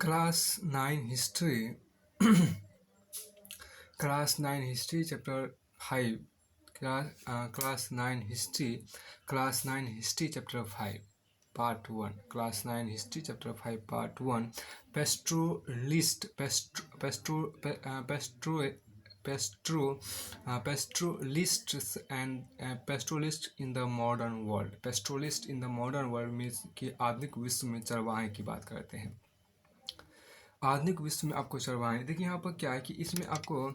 Class 9 History, Class 9 History, Chapter 5. Class 9 History, Class 9 History, Chapter 5, Part 1. Class 9 History, Chapter 5, Part 1. Pastoralist, pastoralists and pastoralist in the modern world. Pastoralist in the modern world means कि आधुनिक विश्व में चरवाहे की बात करते हैं। आधुनिक विश्व में आपको चरवाहे, देखिए यहाँ पर क्या है कि इसमें आपको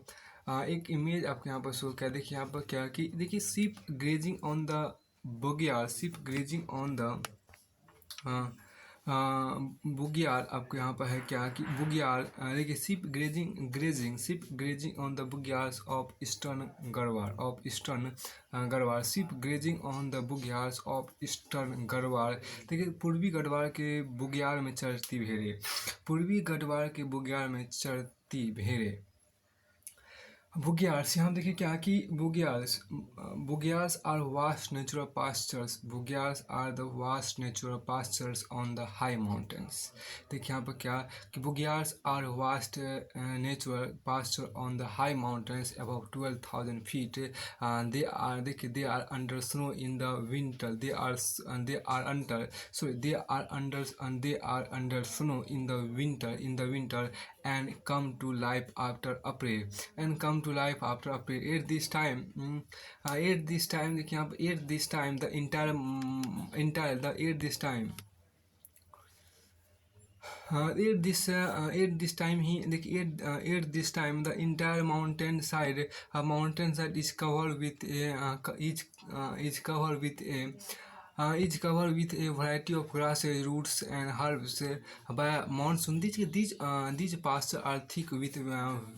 एक इमेज आपको यहाँ पर शो क्या है। देखिए यहाँ पर क्या है कि देखिए sheep grazing on the bugyal, sheep grazing on the bugyal. आपको यहाँ पर है क्या कि बुगियार, देखिए sheep grazing on the bugyals of eastern Garhwal, sheep grazing on the bugyals of eastern Garhwal. देखिए पूर्वी गढ़वाल के बुगियार में चरती भेड़ें, पूर्वी गढ़वाल के बुगियार में चरती भेड़ें। बुगियार्स, यहाँ देखिए क्या कि bugyals are vast natural pastures, bugyals are the vast natural pastures on the high mountains. देखिए यहाँ पर क्या कि bugyals are vast natural pasture on the high mountains above 12,000 feet। They are, देखिए they are under snow in the winter, they are under snow in the winter and come to life after April, at this time, देखिए यहाँ पर at this time the entire the at this time at this time he देखिए at this time the entire mountain side is covered with a variety of grasses, roots and herbs by monsoon. These pastures are thick with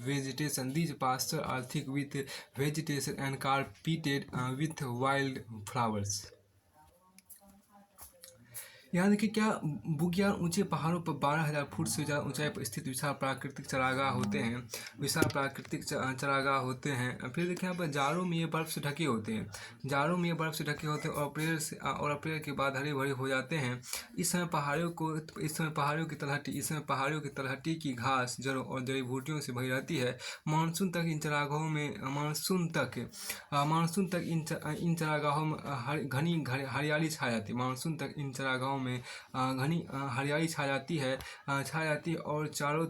vegetation. These pastures are thick with vegetation and carpeted with wild flowers. यहाँ देखिए क्या बुगियार ऊंचे पहाड़ों पर 12,000 foot से ज़्यादा ऊंचाई पर स्थित विशाल प्राकृतिक चरागाह होते हैं। फिर देखिए यहाँ पर जाड़ों में ये बर्फ़ से ढके होते हैं, और अप्रैल के बाद हरे भरे हो जाते हैं। इस समय पहाड़ियों की तलहटी की घास, जड़ों और जड़ी बूटियों से भरी रहती है। मानसून तक इन चरागाहों में घनी हरियाली छा जाती है। मानसून तक इन चरागाहों में घनी हरियाली छा जाती है और चारों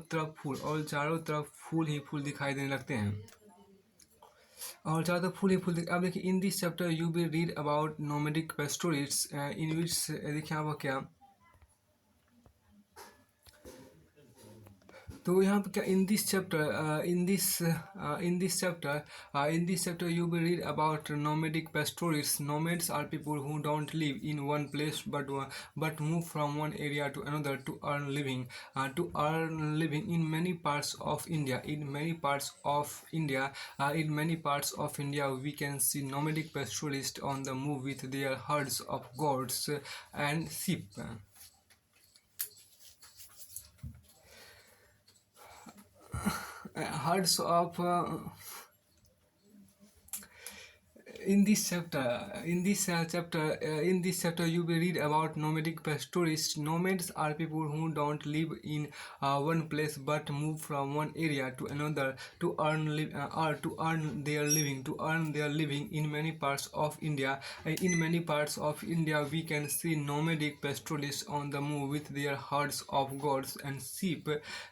तरफ फूल ही फूल दिखाई देने लगते हैं। अब देखिए in this chapter you will read about nomadic pastoralists in which, देखिए यहाँ पर क्या, तो यहाँ पर क्या in this chapter you will read about nomadic pastoralists. Nomads are people who don't live in one place but move from one area to another to earn living in many parts of India. In many parts of India we can see nomadic pastoralists on the move with their herds of goats and sheep. Herds of in this chapter you will read about nomadic pastoralists. Nomads are people who don't live in one place but move from one area to another to earn their living in many parts of India. In many parts of India we can see nomadic pastoralists on the move with their herds of goats and sheep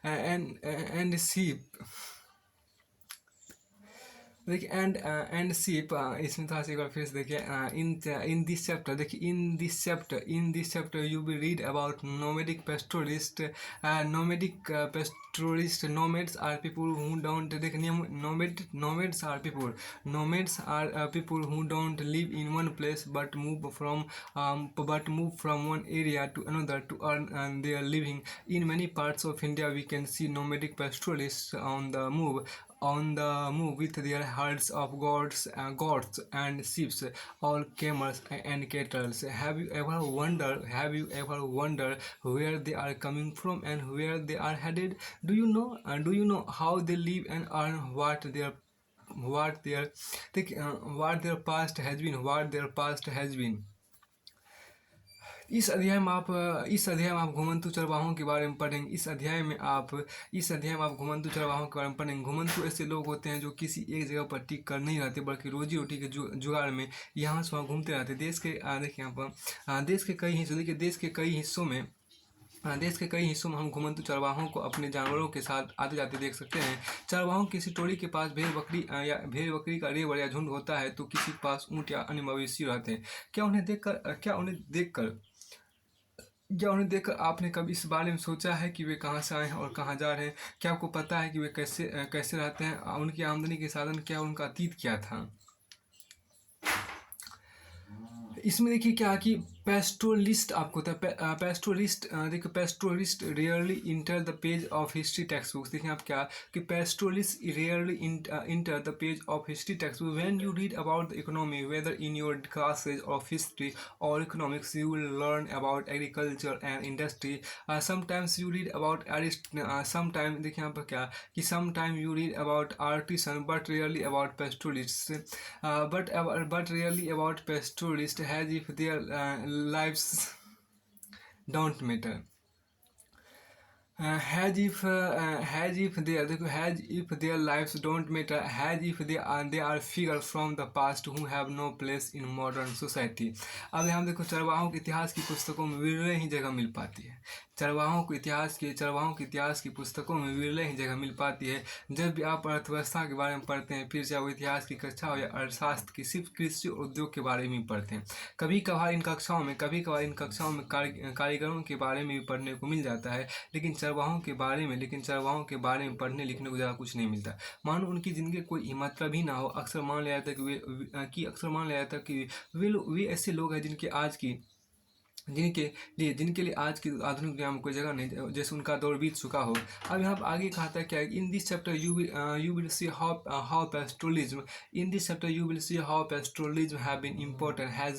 and sheep. देखिए and ship, इसमें थोड़ा सा एक बार फिर से देखिए in this chapter, देखिए in this chapter you will read about nomadic pastoralist. Nomads are people who don't, देखिए nomads are people who don't live in one place but move from one area to another to earn their living. In many parts of India we can see nomadic pastoralists on the move with their herds of goats and sheep or camels and cattle. Have you ever wondered where they are coming from and where they are headed? Do you know how they live and earn what their past has been? इस अध्याय में आप घुमंतु चरवाहों के बारे में पढ़ेंगे। इस अध्याय में आप घुमंतु चरवाहों के बारे में पढ़ेंगे। घुमंतु ऐसे लोग होते हैं जो किसी एक जगह पर टिक कर नहीं रहते, बल्कि रोजी रोटी के जुगाड़ में यहाँ से वहाँ घूमते रहते। देखिए यहाँ पर देश के कई हिस्सों में हम घुमंतु चरवाहों को अपने जानवरों के साथ आते जाते देख सकते हैं। चरवाहों किसी टोली के पास भेड़ बकरी का रेवड़ या झुंड होता है, तो किसी के पास ऊँट या अन्य मवेशी रहते हैं। क्या उन्हें देखकर आपने कभी इस बारे में सोचा है कि वे कहाँ से आए हैं और कहाँ जा रहे हैं? क्या आपको पता है कि वे कैसे रहते हैं? उनकी आमदनी के साधन क्या, उनका अतीत क्या था? इसमें देखिए क्या कि पेस्टोलिस्ट आपको होता है। Pastoralist rarely enter the page of history text books. देखिए आप क्या कि pastoralist rarely enter the page of history text book. When you read about the economy, whether in your classes of history और economics, you will learn about agriculture and industry. Sometimes you read about sometimes देखिए यहाँ पर क्या कि sometimes you read about artisan but rarely about pastoralists. But rarely about pastoralists, as if their lives don't matter. Has if their lives don't matter, as if they are figure from the past who have no place in modern society. अब यहाँ देखो चरवाहों के इतिहास की पुस्तकों में विरले ही जगह मिल पाती है। चरवाहों के इतिहास की पुस्तकों में विरले ही जगह मिल पाती है। जब भी आप अर्थव्यवस्था के बारे में पढ़ते हैं, फिर चाहे वो इतिहास की कक्षा हो या अर्थशास्त्र की, सिर्फ कृषि और उद्योग के बारे में पढ़ते हैं। कभी कभार इन कक्षाओं में कारीगरों के बारे में भी पढ़ने को मिल जाता है, लेकिन चरवाहों के बारे में पढ़ने लिखने को ज़्यादा कुछ नहीं मिलता। मानो उनकी ज़िंदगी कोई मात्रा भी ना हो। अक्सर मान लिया जाता है कि वे ऐसे लोग हैं जिनके लिए आज की आधुनिक दुनिया में कोई जगह नहीं, जैसे उनका दौर बीत चुका हो। अब यहाँ पर आगे कहा था क्या, in this chapter you will see how pastoralism has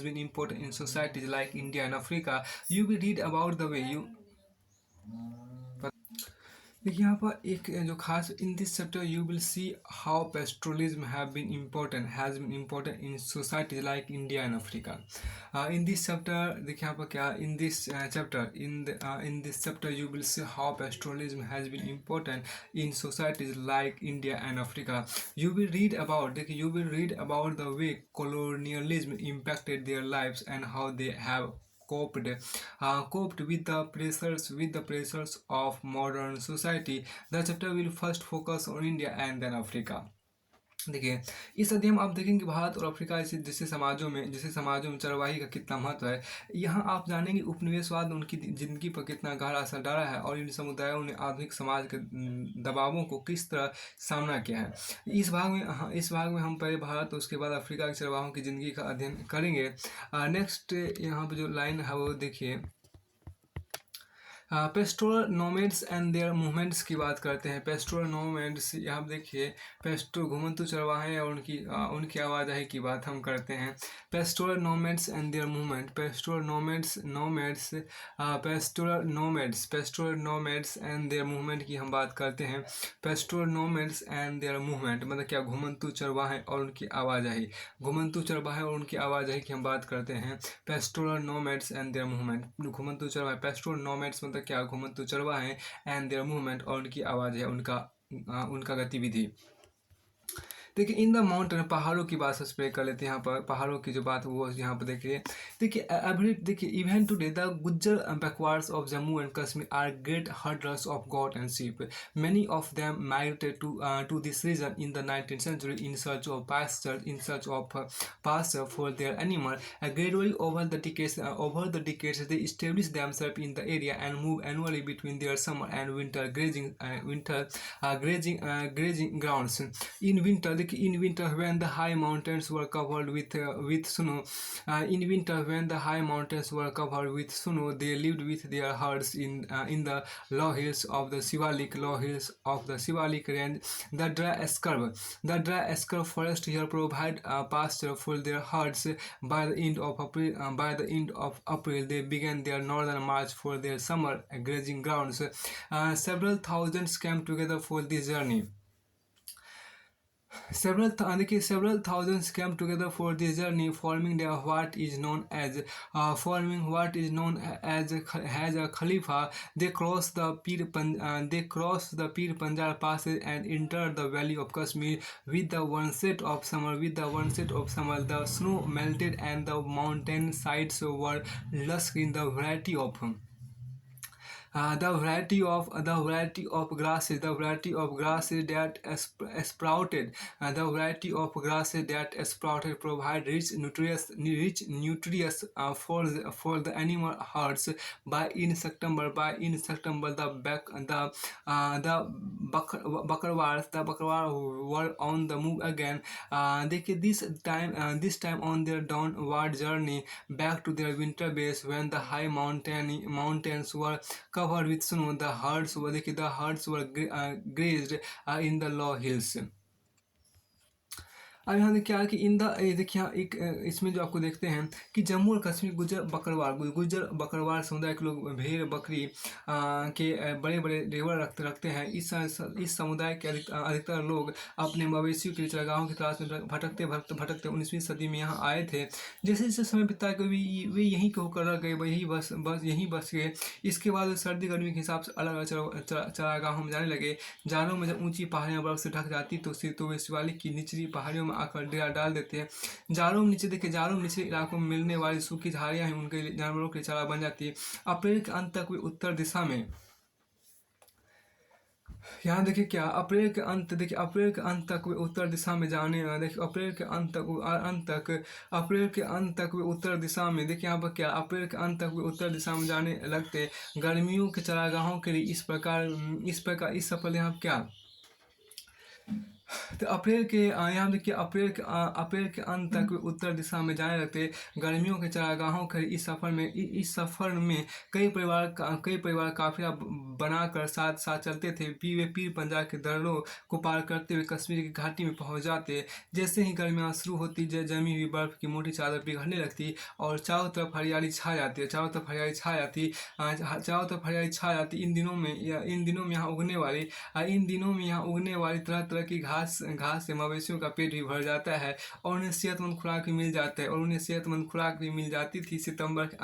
been important in societies like India and Africa. You will read about the way you देखिए यहाँ पर एक जो खास, in this chapter you will see how pastoralism has been important in societies like India and Africa. इन this chapter देखिए यहाँ पर क्या, in this chapter you will see how pastoralism has been important in societies like India and Africa. You will read about the way colonialism impacted their lives and how they have coped with the pressures of modern society. The chapter will first focus on India and then Africa. देखिए इस अध्ययन में आप देखेंगे भारत और Africa जैसे समाजों में चरवाही का कितना महत्व है। यहाँ आप जानेंगे उपनिवेशवाद ने उनकी जिंदगी पर कितना गहरा असर डाला है और इन समुदायों ने आधुनिक समाज के दबावों को किस तरह सामना किया है। इस भाग में हम पहले भारत और उसके बाद अफ्रीका के चरवाहों की ज़िंदगी का अध्ययन करेंगे। नेक्स्ट यहाँ पर जो लाइन है वो देखिए, pastoral nomads and their movements की बात करते हैं। पेस्टोरल नोमैड्स, यहाँ देखिए घुमंतु चरवाहे और उनकी आवाजाही की बात हम करते हैं। Pastoral nomads and their movement, pastoral nomads and their movement की हम बात करते हैं। Pastoral nomads and their movement मतलब क्या, घुमंतु चरवाहे और उनकी आवाजाही की हम बात करते हैं। Pastoral nomads and their movement, घुमंतु चरवाहे, पेस्टोरल नोमैड्स मतलब क्या, घुमंतु चरवाहे एंड देयर मूवमेंट और उनकी आवाज़ है, उनका गतिविधि। देखिए इन द माउंटेन, पहाड़ों की बात सबसे कर लेते हैं। यहाँ पर पहाड़ों की जो बात वो यहाँ पर देखिए even today the Gujjar Bakarwals of Jammu and Kashmir are great herders of goat and sheep. Many of them migrated to this region in the 19th century in search of pasture for their animal. Gradually over the decades they established themselves in the area and move annually between their summer and winter grazing grounds. In winter when the high mountains were covered with snow, they lived with their herds in the low hills of the Shivalik range. The dry scrub forest here provide pasture for their herds. By the end of April, they began their northern march for their summer grazing grounds. Several thousands came together for this journey. several thousands came together for this journey, forming what is known as as a Khalifa. They crossed the Pir Panjal Passes and entered the valley of Kashmir with the onset of summer. The snow melted and the mountain sides were lush in the variety of the variety that sprouted the variety of grasses that sprouted provide rich nutrients for the animal herds. By in September the bakarwars were on the move again. This time on their downward journey back to their winter base. When the high mountains were covered with snow, the herds were grazed in the low hills. अब यहाँ देखिए क्या है कि ये देखिए यहाँ इसमें जो आपको देखते हैं कि जम्मू और कश्मीर गुज्जर बकरवाल समुदाय के लोग भेड़ बकरी के बड़े बड़े रेवड़ रखते हैं। इस समुदाय के अधिकतर लोग अपने मवेशियों के चरागाहों की तलाश में भटकते 19वीं सदी में यहाँ आए थे। जैसे जैसे समय बीता के वे यहीं के होकर रह गए, यहीं बस गए। इसके बाद सर्दी गर्मी के हिसाब से अलग अलग चरागाहों में जाने लगे। जाड़ों में जब ऊंची पहाड़ियाँ बर्फ से ढक जाती तो वे शिवालिक की निचली पहाड़ियों में आकर डेरा डाल देते हैं। जाड़ों में निचले इलाकों में मिलने वाली सूखी झाड़ियां ही उनके जानवरों के चारा बन जाती है। अप्रैल के अंत तक वे उत्तर दिशा में यहाँ देखिए क्या अप्रैल के अंत तक वे उत्तर दिशा में जाने देखिए अप्रैल के अंत तक वे उत्तर दिशा में देखिए यहाँ पर क्या अप्रैल के अंत तक वे उत्तर दिशा में जाने लगते। गर्मियों के चरागाहों के लिए इस सफल यहाँ क्या तो अप्रैल के यहाँ देखिए अप्रैल के अंत तक वे उत्तर दिशा में जाने लगते। गर्मियों के चरागाहों के इस सफर में कई परिवार काफिला बनाकर साथ चलते थे। वे पीर पंजाल के दर्रों को पार करते हुए कश्मीर की घाटी में पहुंच जाते। जैसे ही गर्मियाँ शुरू होती जमी हुई बर्फ की मोटी चादर पिघलने लगती और चारों तरफ हरियाली छा जाती। इन दिनों में यहाँ उगने वाली तरह तरह की घास से मवेशियों का पेट भी भर जाता है और उन्हें सेहतमंद खुराक भी मिल जाती थी। सितंबर के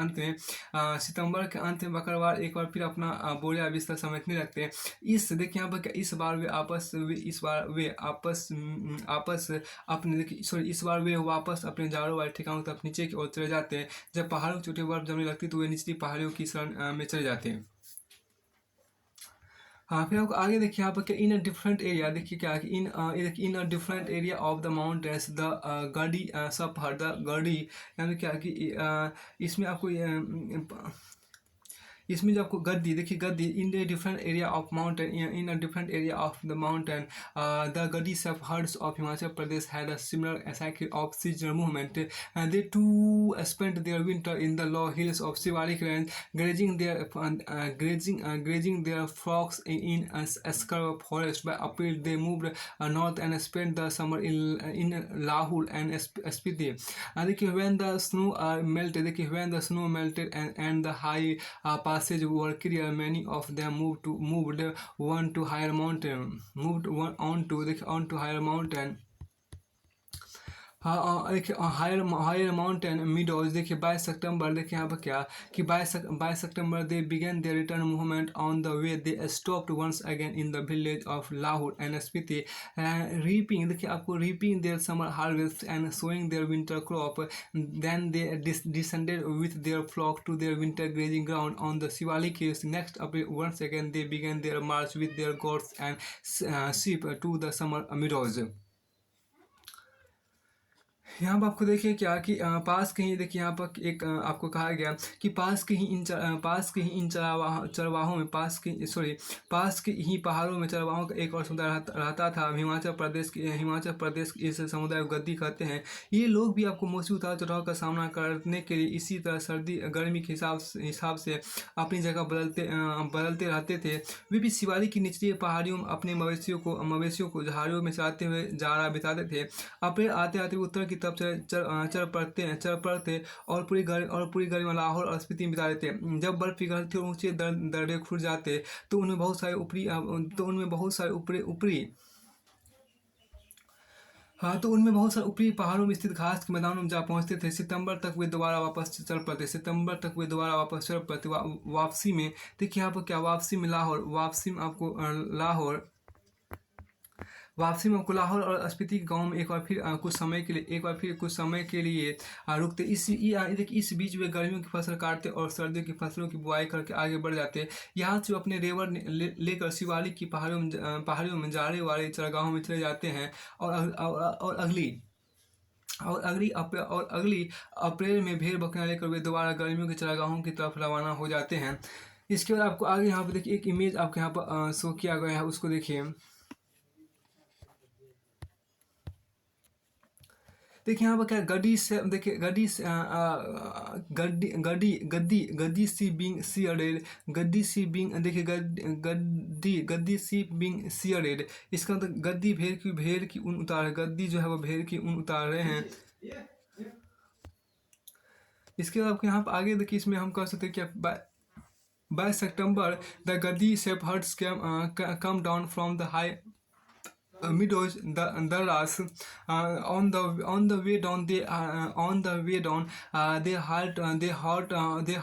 अंत में बकरवाल एक बार फिर अपना बोरिया बिस्तर समेटने लगते हैं। देखिए यहाँ पर इस बार वे वापस अपने जाड़ों वाले ठिकानों तरफ नीचे की ओर चले जाते हैं। जब पहाड़ों की चोटी बर्फ जमने लगती तो वे निचली पहाड़ियों की शरण में चले जाते हैं। हाँ फिर आपको आगे देखिए यहाँ पर क्या इन अ डिफरेंट एरिया देखिए क्या कि in a different area of the mountains the Gaddi यानी क्या कि इसमें आपको इसमें जो आपको Gaddi in the different area of the mountain the Gaddi shepherds of Himachal Pradesh had a similar cycle of seasonal movement. They too spent their winter in the low hills of Shivalik range grazing their flocks in scrub forest. By April they moved north and spent the summer in Lahul and Spiti. When the snow melted and the high passage were clear, many of them moved on to higher mountain higher mountain meadows. देखिए 22 September देखिए यहाँ पर क्या कि 22 September they began their return movement on the way they stopped once again in the village of Lahaul and Spiti reaping. देखिए आपको reaping their summer harvest and sowing their winter crop. Then they descended with their flock to their winter grazing ground on the Shivalik hills. Next April once again they began there March with their goats and sheep to the summer meadows. यहाँ पर आपको देखिए क्या कि पास के ही देखिए यहाँ पर एक आपको कहा गया कि पास के ही इन चरवाहों में पास के ही पहाड़ों में चरवाहों का एक और समुदाय रहता था। हिमाचल प्रदेश इस समुदाय को गद्दी कहते हैं। ये लोग भी आपको मौसमी उतार चढ़ाव का सामना करने के लिए इसी तरह सर्दी गर्मी के हिसाब से अपनी जगह बदलते रहते थे। वे भी शिवालिक की निचली पहाड़ियों में अपने मवेशियों को झाड़ियों में चराते हुए जाड़ा बिताते थे। अप्रैल आते आते उत्तर की तरफ चल पड़ते और पूरी गर्मी लाहौर और स्पीति में बिता देते। जब बर्फ पिघलती और ऊंचे दर्रे खुल जाते तो उनमें बहुत सारे हाँ, तो उनमें बहुत सारे ऊपरी पहाड़ों में स्थित घास के मैदानों में जा पहुंचते थे। सितंबर तक वे दोबारा वापस चल पड़ते, सितंबर तक वे दोबारा वापस चल पड़ते। वापसी में देखिए यहाँ पर क्या, वापसी में लाहौर, वापसी में आपको लाहौर, वापसी में आपको लाहौर और स्पीति के गाँव में एक बार फिर कुछ समय के लिए, एक बार फिर कुछ समय के लिए रुकते। देखिए इस बीच वे गर्मियों की फसल काटते और सर्दियों की फसलों की बुआई करके आगे बढ़ जाते। यहाँ से वो अपने रेवर लेकर शिवालिक की पहाड़ियों में जाड़े वाले चरागाहों में चले जाते हैं। और अगली अप्रैल में भेड़ बकरियां लेकर वे दोबारा गर्मियों के चरागाहों की तरफ रवाना हो जाते हैं। इसके बाद आपको आगे यहाँ पर देखिए एक इमेज आपको यहाँ पर शो किया गया है, उसको देखिए। देखिए यहाँ पर क्या, गड्डी से देखिए, गद्दी सी बिंग सीयरेड, गद्दी सी बिंग देखिए, गद्दी सी बिंग सीयरेड, इसका मतलब गद्दी भेड़ की ऊन उतार, गद्दी जो है वो भेड़ की ऊन उतार रहे हैं। इसके बाद आपको यहाँ पर आगे देखिए, इसमें हम कह सकते हैं क्या, by September the Gadi shepherds come down from the high meadows, the ras on the way down, they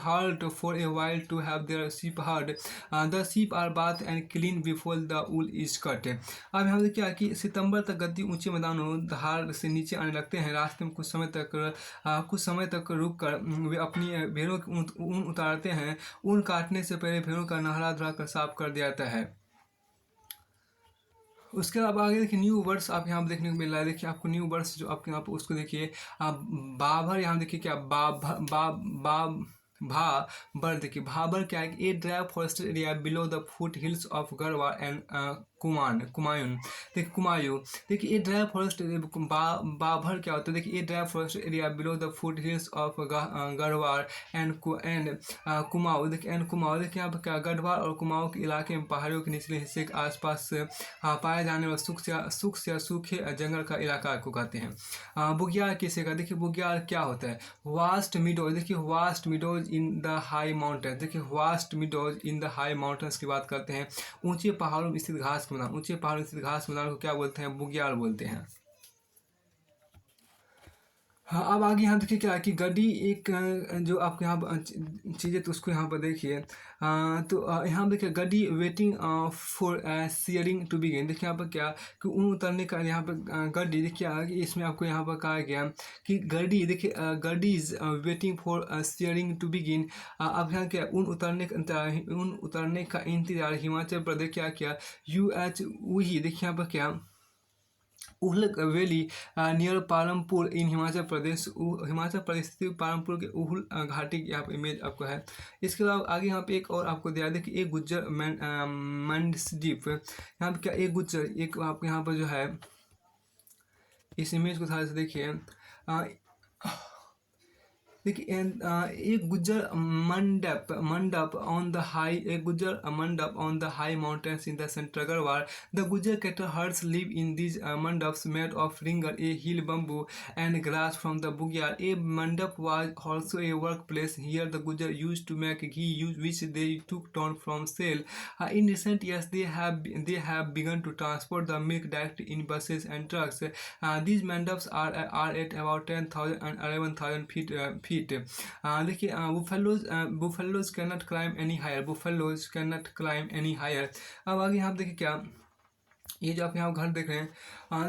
halt for a while to have their sheep heard. The sheep are bathed and clean before the wool is cut. अब यहाँ देखिए क्या कि सितंबर तक गद्दी ऊंचे मैदानों धार से नीचे आने लगते हैं। रास्ते में कुछ समय तक रुक कर वे अपनी भेड़ों की ऊन उतारते हैं। ऊन काटने से पहले भेड़ों का नहला धुला कर साफ कर दिया जाता है। उसके बाद आगे देखिए न्यू वर्ड्स आप यहाँ पर देखने को मिल रहा है। देखिए आपको न्यू वर्ड्स जो आपके यहाँ पर, उसको देखिए बाभर, यहाँ देखिए क्या, भाबर, देखिए भाबर क्या है, a dry forested area below the foot hills of Garhwal and Kumaon. देखिए कुमायूं, देखिए ए ड्राई फॉरेस्ट बाभर क्या होता है, देखिए a dry forest area below the foot hills of Garhwal and Kumaon. देखिए देखिए यहाँ पर क्या, गढ़वाल और कुमाऊं के इलाके में पहाड़ियों के निचले हिस्से के आसपास पाए जाने वाले सूखे जंगल का इलाका को कहते हैं। बुग्याल किसे का, देखिए बुग्याल क्या होता है, वास्ट मिडोज, देखिए vast meadows in the high mountain, देखिए vast meadows in the high mountains की बात करते हैं। ऊंचे पहाड़ों में स्थित घास मैदान, ऊंचे पहाड़ों में स्थित घास मैदान को क्या बोलते हैं, बुग्याल बोलते हैं। हाँ, अब आगे यहाँ देखिए क्या है कि गड्डी एक जो आपको यहाँ चीज़ें, तो उसको यहाँ पर देखिए। तो यहाँ पर देखिए Gaddi waiting for shearing to begin. देखिए यहाँ पर क्या कि ऊन उतरने का, यहाँ पर गड्डी देखिए इसमें आपको यहाँ पर कहा गया कि गड्डी देखिए, Gaddi is waiting for shearing to begin. अब यहाँ क्या, ऊन उतरने का इंतजार। हिमाचल प्रदेश क्या क्या, वही देखिए यहाँ पर क्या, उहल वैली नियर पालमपुर इन हिमाचल प्रदेश, स्थित पालमपुर के उहल घाटी की यहाँ पर इमेज आपको है। इसके अलावा आगे यहाँ पे एक और आपको दिया देखिए, एक गुज्जर मंडस्डीप, यहाँ पे क्या, एक गुज्जर, एक आपको यहाँ पर जो है, इस इमेज को थोड़ा सा देखिए। देखिए एक गुज्जर मंडप ऑन द हाई, एक गुज्जर मंडप on the high mountains in the central Garhwal. The Gujjar cattle herds live in these mandaps made of ringal, a hill bamboo and grass from the Bugyal. A mandap was also a workplace. Here the Gujar used to make ghee, which they took down from sale. In recent years, they have begun to transport the milk direct in buses and trucks. These mandaps are at about 10,000 and 11,000 feet. देखिए buffaloes can not climb any higher, buffaloes can not climb any higher. अब आगे यहाँ देखिए क्या, ये जो आप यहाँ घर देख रहे हैं,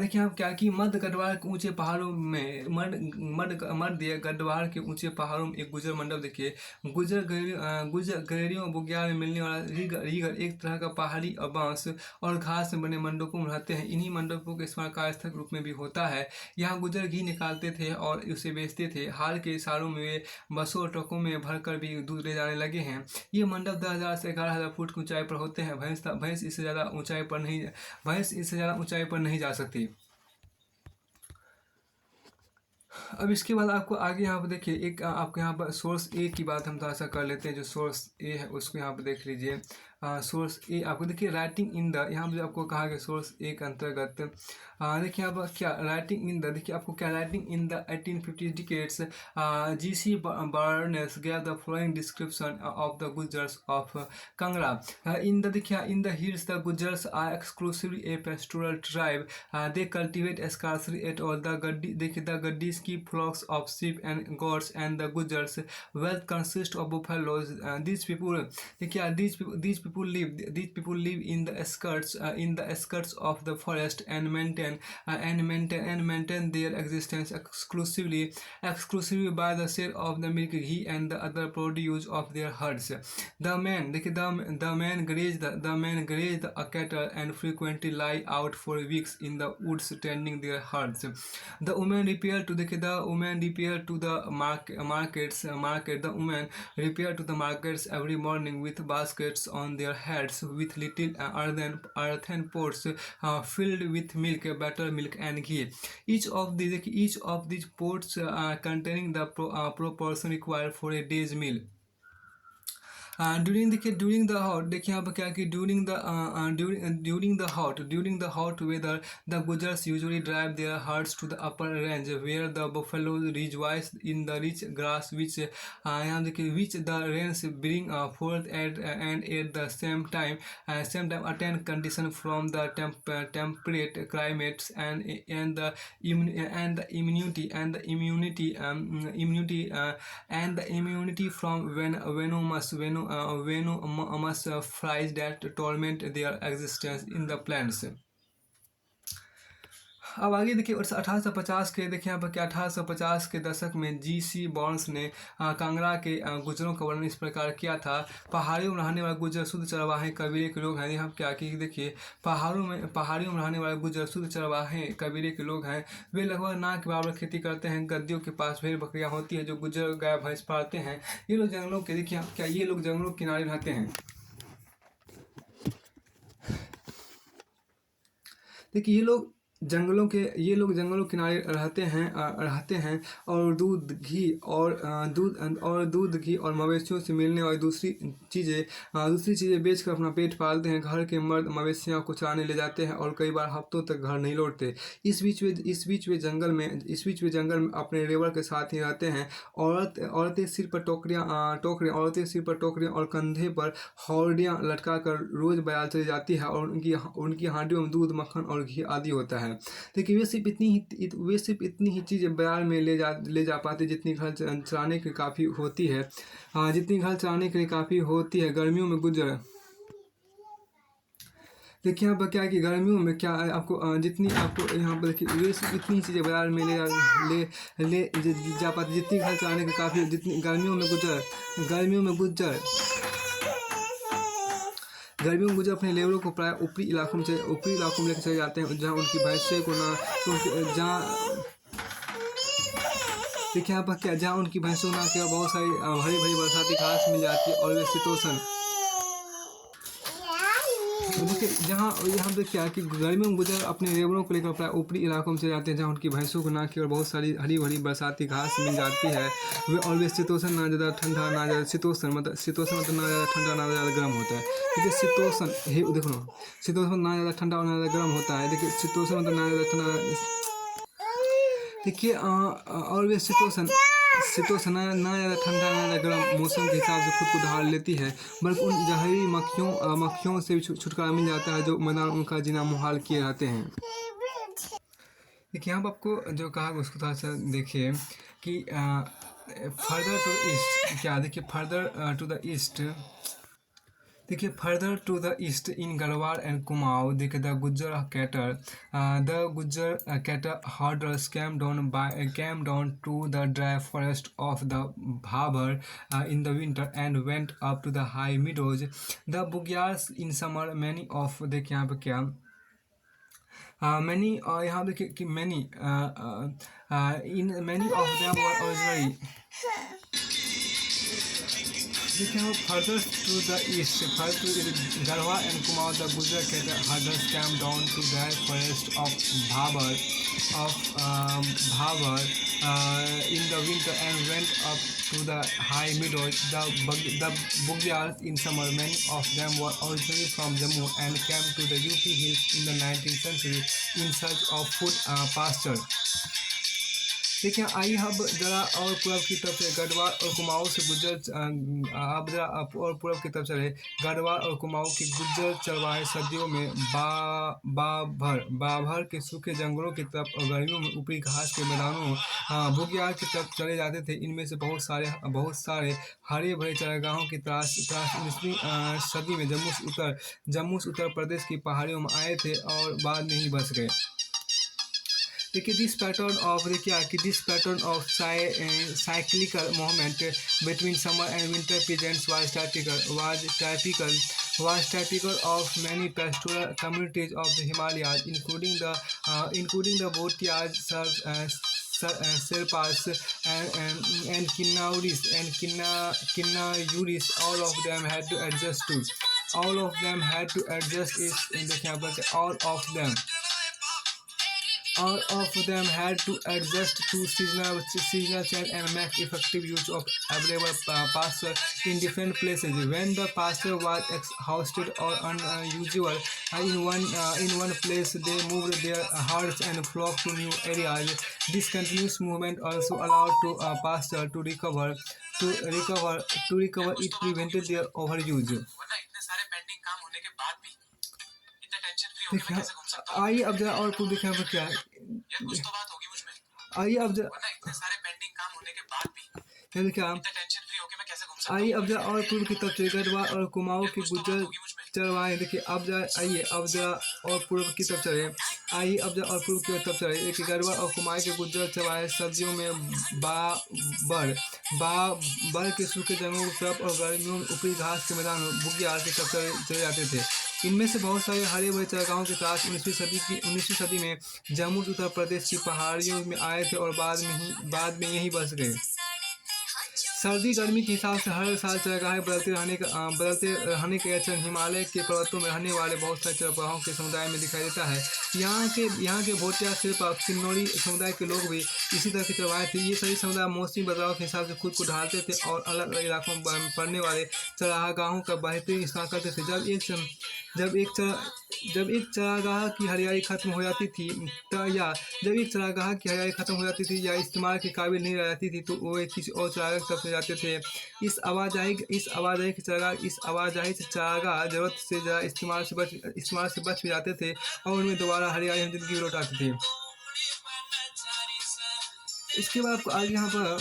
देखिए आप क्या कि मध्य गढ़वाल के ऊंचे पहाड़ों में मध्य गढ़वाल के ऊंचे पहाड़ों में एक गुजर मंडप देखिए। गुजर गलेरियों बुग्याल में मिलने वाला रीगर एक तरह का पहाड़ी और बांस और घास में बने मंडपों में रहते हैं। इन्हीं मंडपों के इस्तेमाल कार्यस्थल के रूप में भी होता है। यहाँ गुजर घी निकालते थे और उसे बेचते थे। हाल के सालों में वे बसों और ट्रकों में भरकर भी दूध ले जाने लगे हैं। ये मंडप 10,000 से 11,000 फुट की ऊंचाई पर होते हैं। भैंस इससे ज़्यादा ऊंचाई पर नहीं जा सकती। अब इसके बाद आपको आगे यहाँ पर देखिए, एक आपको यहाँ पर सोर्स ए की बात हम थोड़ा सा कर लेते हैं। जो सोर्स ए है उसको यहाँ पर देख लीजिए। सोर्स ए आपको देखिए राइटिंग इन द, यहाँ पे आपको कहा गया सोर्स ए के अंतर्गत देखिए अब क्या राइटिंग इन द, देखिए आपको क्या writing in the 1850 decades G.C. Barnes gave the following description of the Gujars of Kangra. In the देखिए in the hills the Gujars are exclusively a pastoral tribe. They cultivate scarcely at all. The देखिए the Gaddis keep flocks of sheep and goats, and the Gujars wealth consists of buffaloes. These people देखिए these people live in the skirts of the forest and maintain their existence exclusively by the sale of the milk, ghee, and the other produce of their herds. The men देखिए the men graze the cattle and frequently lie out for weeks in the woods tending their herds. The women repair to the markets. The women repair to the markets every morning with baskets on their heads, with little earthen pots filled with milk, buttermilk, and ghee. Each of these pots containing the proportion required for a day's meal. During the hot देखिए यहाँ पर क्या कि during the hot weather the Gujars usually drive their herds to the upper range where the buffaloes rejoice in the rich grass which यहाँ देखिए which the rains bring forth and at the same time attain condition from the temperate climates and the immunity from venomous flies that torment their existence in the plants. अब आगे देखिए 1850 के देखिए यहाँ पर क्या 1850 के दशक में G.C. बॉर्न्स ने कांगड़ा के गुजरों का वर्णन इस प्रकार किया था। पहाड़ियों में रहने वाले गुजर शुद्ध चरवाहे कबीले के लोग हैं। यहाँ क्या कि देखिए पहाड़ियों में रहने वाले गुजर शुद्ध चरवाहे कबीले के लोग हैं। वे लगभग ना के बराबर खेती करते हैं। गद्दियों के पास भेड़ बकरियाँ होती है जो गुजर गाय भैंस पालते हैं। ये लोग जंगलों के देखिए क्या ये लोग जंगलों के किनारे रहते हैं। देखिए ये लोग जंगलों के किनारे रहते हैं और दूध घी और मवेशियों से मिलने वाली दूसरी चीज़ें बेचकर अपना पेट पालते हैं। घर के मर्द मवेशियों को चराने ले जाते हैं और कई बार हफ्तों तक घर नहीं लौटते। इस बीच वे जंगल में अपने लेबर के साथ ही रहते हैं। औरतें सिर पर टोकरियाँ और कंधे पर हौडियाँ लटका कर रोज बाजार चली जाती है और उनकी हांडियों में दूध मक्खन और घी आदि होता है। देखिए वे सिर्फ इतनी ही चीज़ें बाजार में ले जा पाते जितनी घर चलाने के काफ़ी होती है। जितनी घर चलाने के लिए काफ़ी होती है। गर्मियों में गुजर देखिए यहाँ पर क्या है कि गर्मियों में क्या है आपको जितनी आपको यहाँ पर देखिए वे सिर्फ इतनी चीज़ें बाजार में ले जा पाते जितनी घर चलाने के काफ़ी जितनी गर्मियों में गुजर अपने लेबरों को प्राय ऊपरी इलाकों में लेकर चले जाते हैं जहाँ उनकी भैंसे को ना देखिए यहाँ पर क्या जहाँ उनकी भैंसों ना केवल बहुत सारी हरी भरी बरसाती घास मिल जाती है और वे शीतोष्ण देखिए यहाँ पे क्या है कि गर्मियों में गुजर अपने लेबरों को लेकर प्राय ऊपरी इलाकों में चले जाते हैं जहाँ उनकी भैंसों को ना केवल बहुत सारी हरी भरी बरसाती घास मिल जाती है। वे शीतोष्ण ना ज़्यादा ठंडा ना ज़्यादा शीतोष्ण मतलब ना ज़्यादा ठंडा ना ज़्यादा गर्म होता है। देखिए शीतोष्ण ना ज़्यादा ठंडा और ना ज़्यादा गर्म होता है। देखिए शीतोष्ण मतलब ना ज़्यादा ठंडा देखिए और वे शीतोष्ण ना ज़्यादा ठंडा ना ज़्यादा गर्म मौसम के हिसाब से खुद को ढाल लेती है। बल्कि उन जहरीली मक्खियों से भी छुटकारा मिल जाता है जो मैदान उनका जीना मुहाल किए रहते हैं। देखिए यहाँ पर आपको जो कहा उसको थोड़ा सा देखिए कि फर्दर टू ईस्ट क्या देखिए further to the east in Garhwal and Kumaon, the Gujar cattle herders came down to the dry forest of the Bhabur in the winter and went up to the high meadows. The Bugyars in summer, many of the many of them were originally देखिए हम further to the east, further to Garhwa and Kumaon, the Gujarat herders came down to the forest of Bhabar, Bhabar in the winter and went up to the high meadows. The Bughyals in summer, many of them were originally from Jammu and came to the UP hills in the 19th century in search of food pasture. देखिए आइए हम जरा और पूर्व की तरफ से गढ़वाल और कुमाऊं से गुजर अब जरा और पूर्व की तरफ चले। गढ़वाल और कुमाऊं की गुज्जर चरवाहे सर्दियों में बाभर के सूखे जंगलों की तरफ और गर्मियों में ऊपरी घास के मैदानों बुग्याल की तरफ चले जाते थे। इनमें से बहुत सारे हरे भरे चारागाहों की तलाश 19वीं सदी में जम्मू से उत्तर प्रदेश की पहाड़ियों में आए थे और बाद में ही बस गए। देखिए this pattern of cyclical movement between summer and winter peasants was typical of many pastoral communities of the Himalayas, including the Bhotias, Sherpas, and Kinnauris. All of them had to adjust to. All of them had to adjust is in the capital. All of them had to adjust to seasonal change and make effective use of available pasture in different places. When the pasture was exhausted or unusual in one place, they moved their herds and flocked to new areas. This continuous movement also allowed to pasture to recover. It prevented their overuse. आइए अब जरा और पूर्व दिखाने पर क्या है। आइए अब जरा आइए अब जरा और पूर्व की तरफ से गढ़वा और कुमाऊं की गुज्जर चरवाहे। देखिए अब जरा आइए अब जरा और पूर्व की तरफ चले। आइए अब जरा और पूर्व की तरफ चले। देखिए गढ़वा और कुमाऊं के गुज्जर चरवाहे सर्दियों में बाबर के सूखे जंगलों की तरफ और गर्मियों में ऊपरी घास के मैदान बुग्याल की तरफ चले जाते थे। इनमें से बहुत सारे हरे भरे चारागाहों के तलाश 19वीं सदी में जम्मू उत्तर प्रदेश की पहाड़ियों में आए थे और बाद में यहीं बस गए। सर्दी गर्मी के हिसाब से हर साल चारागाहें बदलते रहने का चलन हिमालय के पर्वतों में रहने वाले बहुत सारे चरवाहों के समुदाय में दिखाई देता है। यहाँ के भोटिया शेरपा किन्नौरी समुदाय के लोग भी इसी तरह के चरवाहे थे। ये सभी समुदाय मौसमी बदलाव के हिसाब से खुद को ढालते थे और अलग अलग इलाकों में पड़ने वाले चरागाहों का बेहतरीन इस्तेमाल करते थे। जब एक चरागाह की हरियाली खत्म हो जाती थी या इस्तेमाल के काबिल नहीं रह जाती थी तो वो किसी और चरागाह की तरफ जाते थे। इस आवाजाही से चरागाह जरूरत से ज़्यादा इस्तेमाल से बच भी जाते थे और उनमें दोबारा हरियाली जिंदगी लौट आती थी। इसके बाद आपको आगे यहाँ पर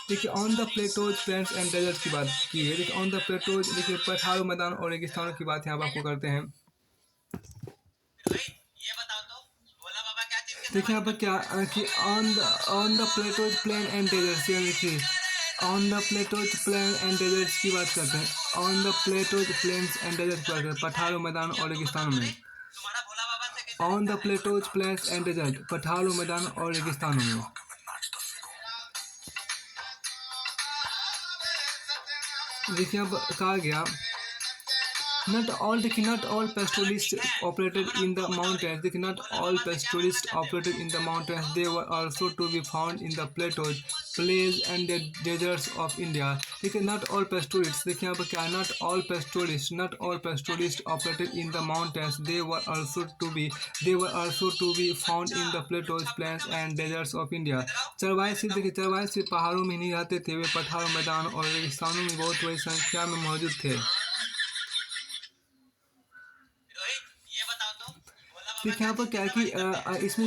देखिए on the plateaus plains and desert की बात की है। देखिए ऑन द प्लेटोज देखिए पठारों मैदान और रेगिस्तानों की बात यहाँ पर आपको करते हैं। देखिए यहाँ पर क्या कि on the plateaus plain and deserts देखिए on the plateaus plain and deserts की बात करते हैं। On the plateaus plains and deserts की बात करते हैं पठारों मैदान और रेगिस्तानों में। On the plateaus plains and desert पठारों मैदान और रेगिस्तानों में। देखिए अब कहा गया not all pastoralists operated in the mountains. Not all pastoralists operated in the mountains. They were also to be found in the plateaus, plains and the deserts of India. देखिए not all pastoralists देखिए यहाँ पर क्या not all pastoralists operated in the mountains. They were also to be found in the plateaus, plains and deserts of India. चरवाहे सिर्फ पहाड़ों में नहीं रहते थे, वे पठारों मैदान और रेगिस्तानों में बहुत बड़ी संख्या में मौजूद थे। देखिए यहाँ पर क्या कि इसमें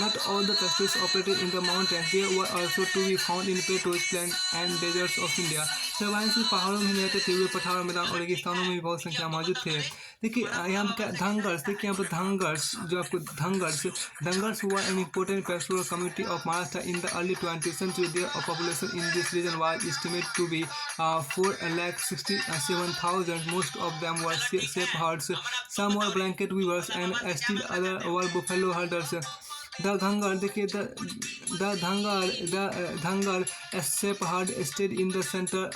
not all the pastoralists operated in the mountains. They were also to be found in plateaus, plains and deserts of India. चरवाहे सिर्फ पहाड़ों में रहते थे, वे पठारों मैदान और रेगिस्तानों में भी बहुत संख्या मौजूद थे। देखिए यहाँ पर क्या धंगर्स देखिए यहाँ पर धंगर्स जो आपको धंगर्स हुआ an important pastoral community of Maharashtra in the early 20th century. Their population in this region was estimated to be 4,67,000. Most of them were shepherds, some were blanket weavers and still other were buffalo herders. The Dhangar देखिए Dhangar shepherd stayed in the center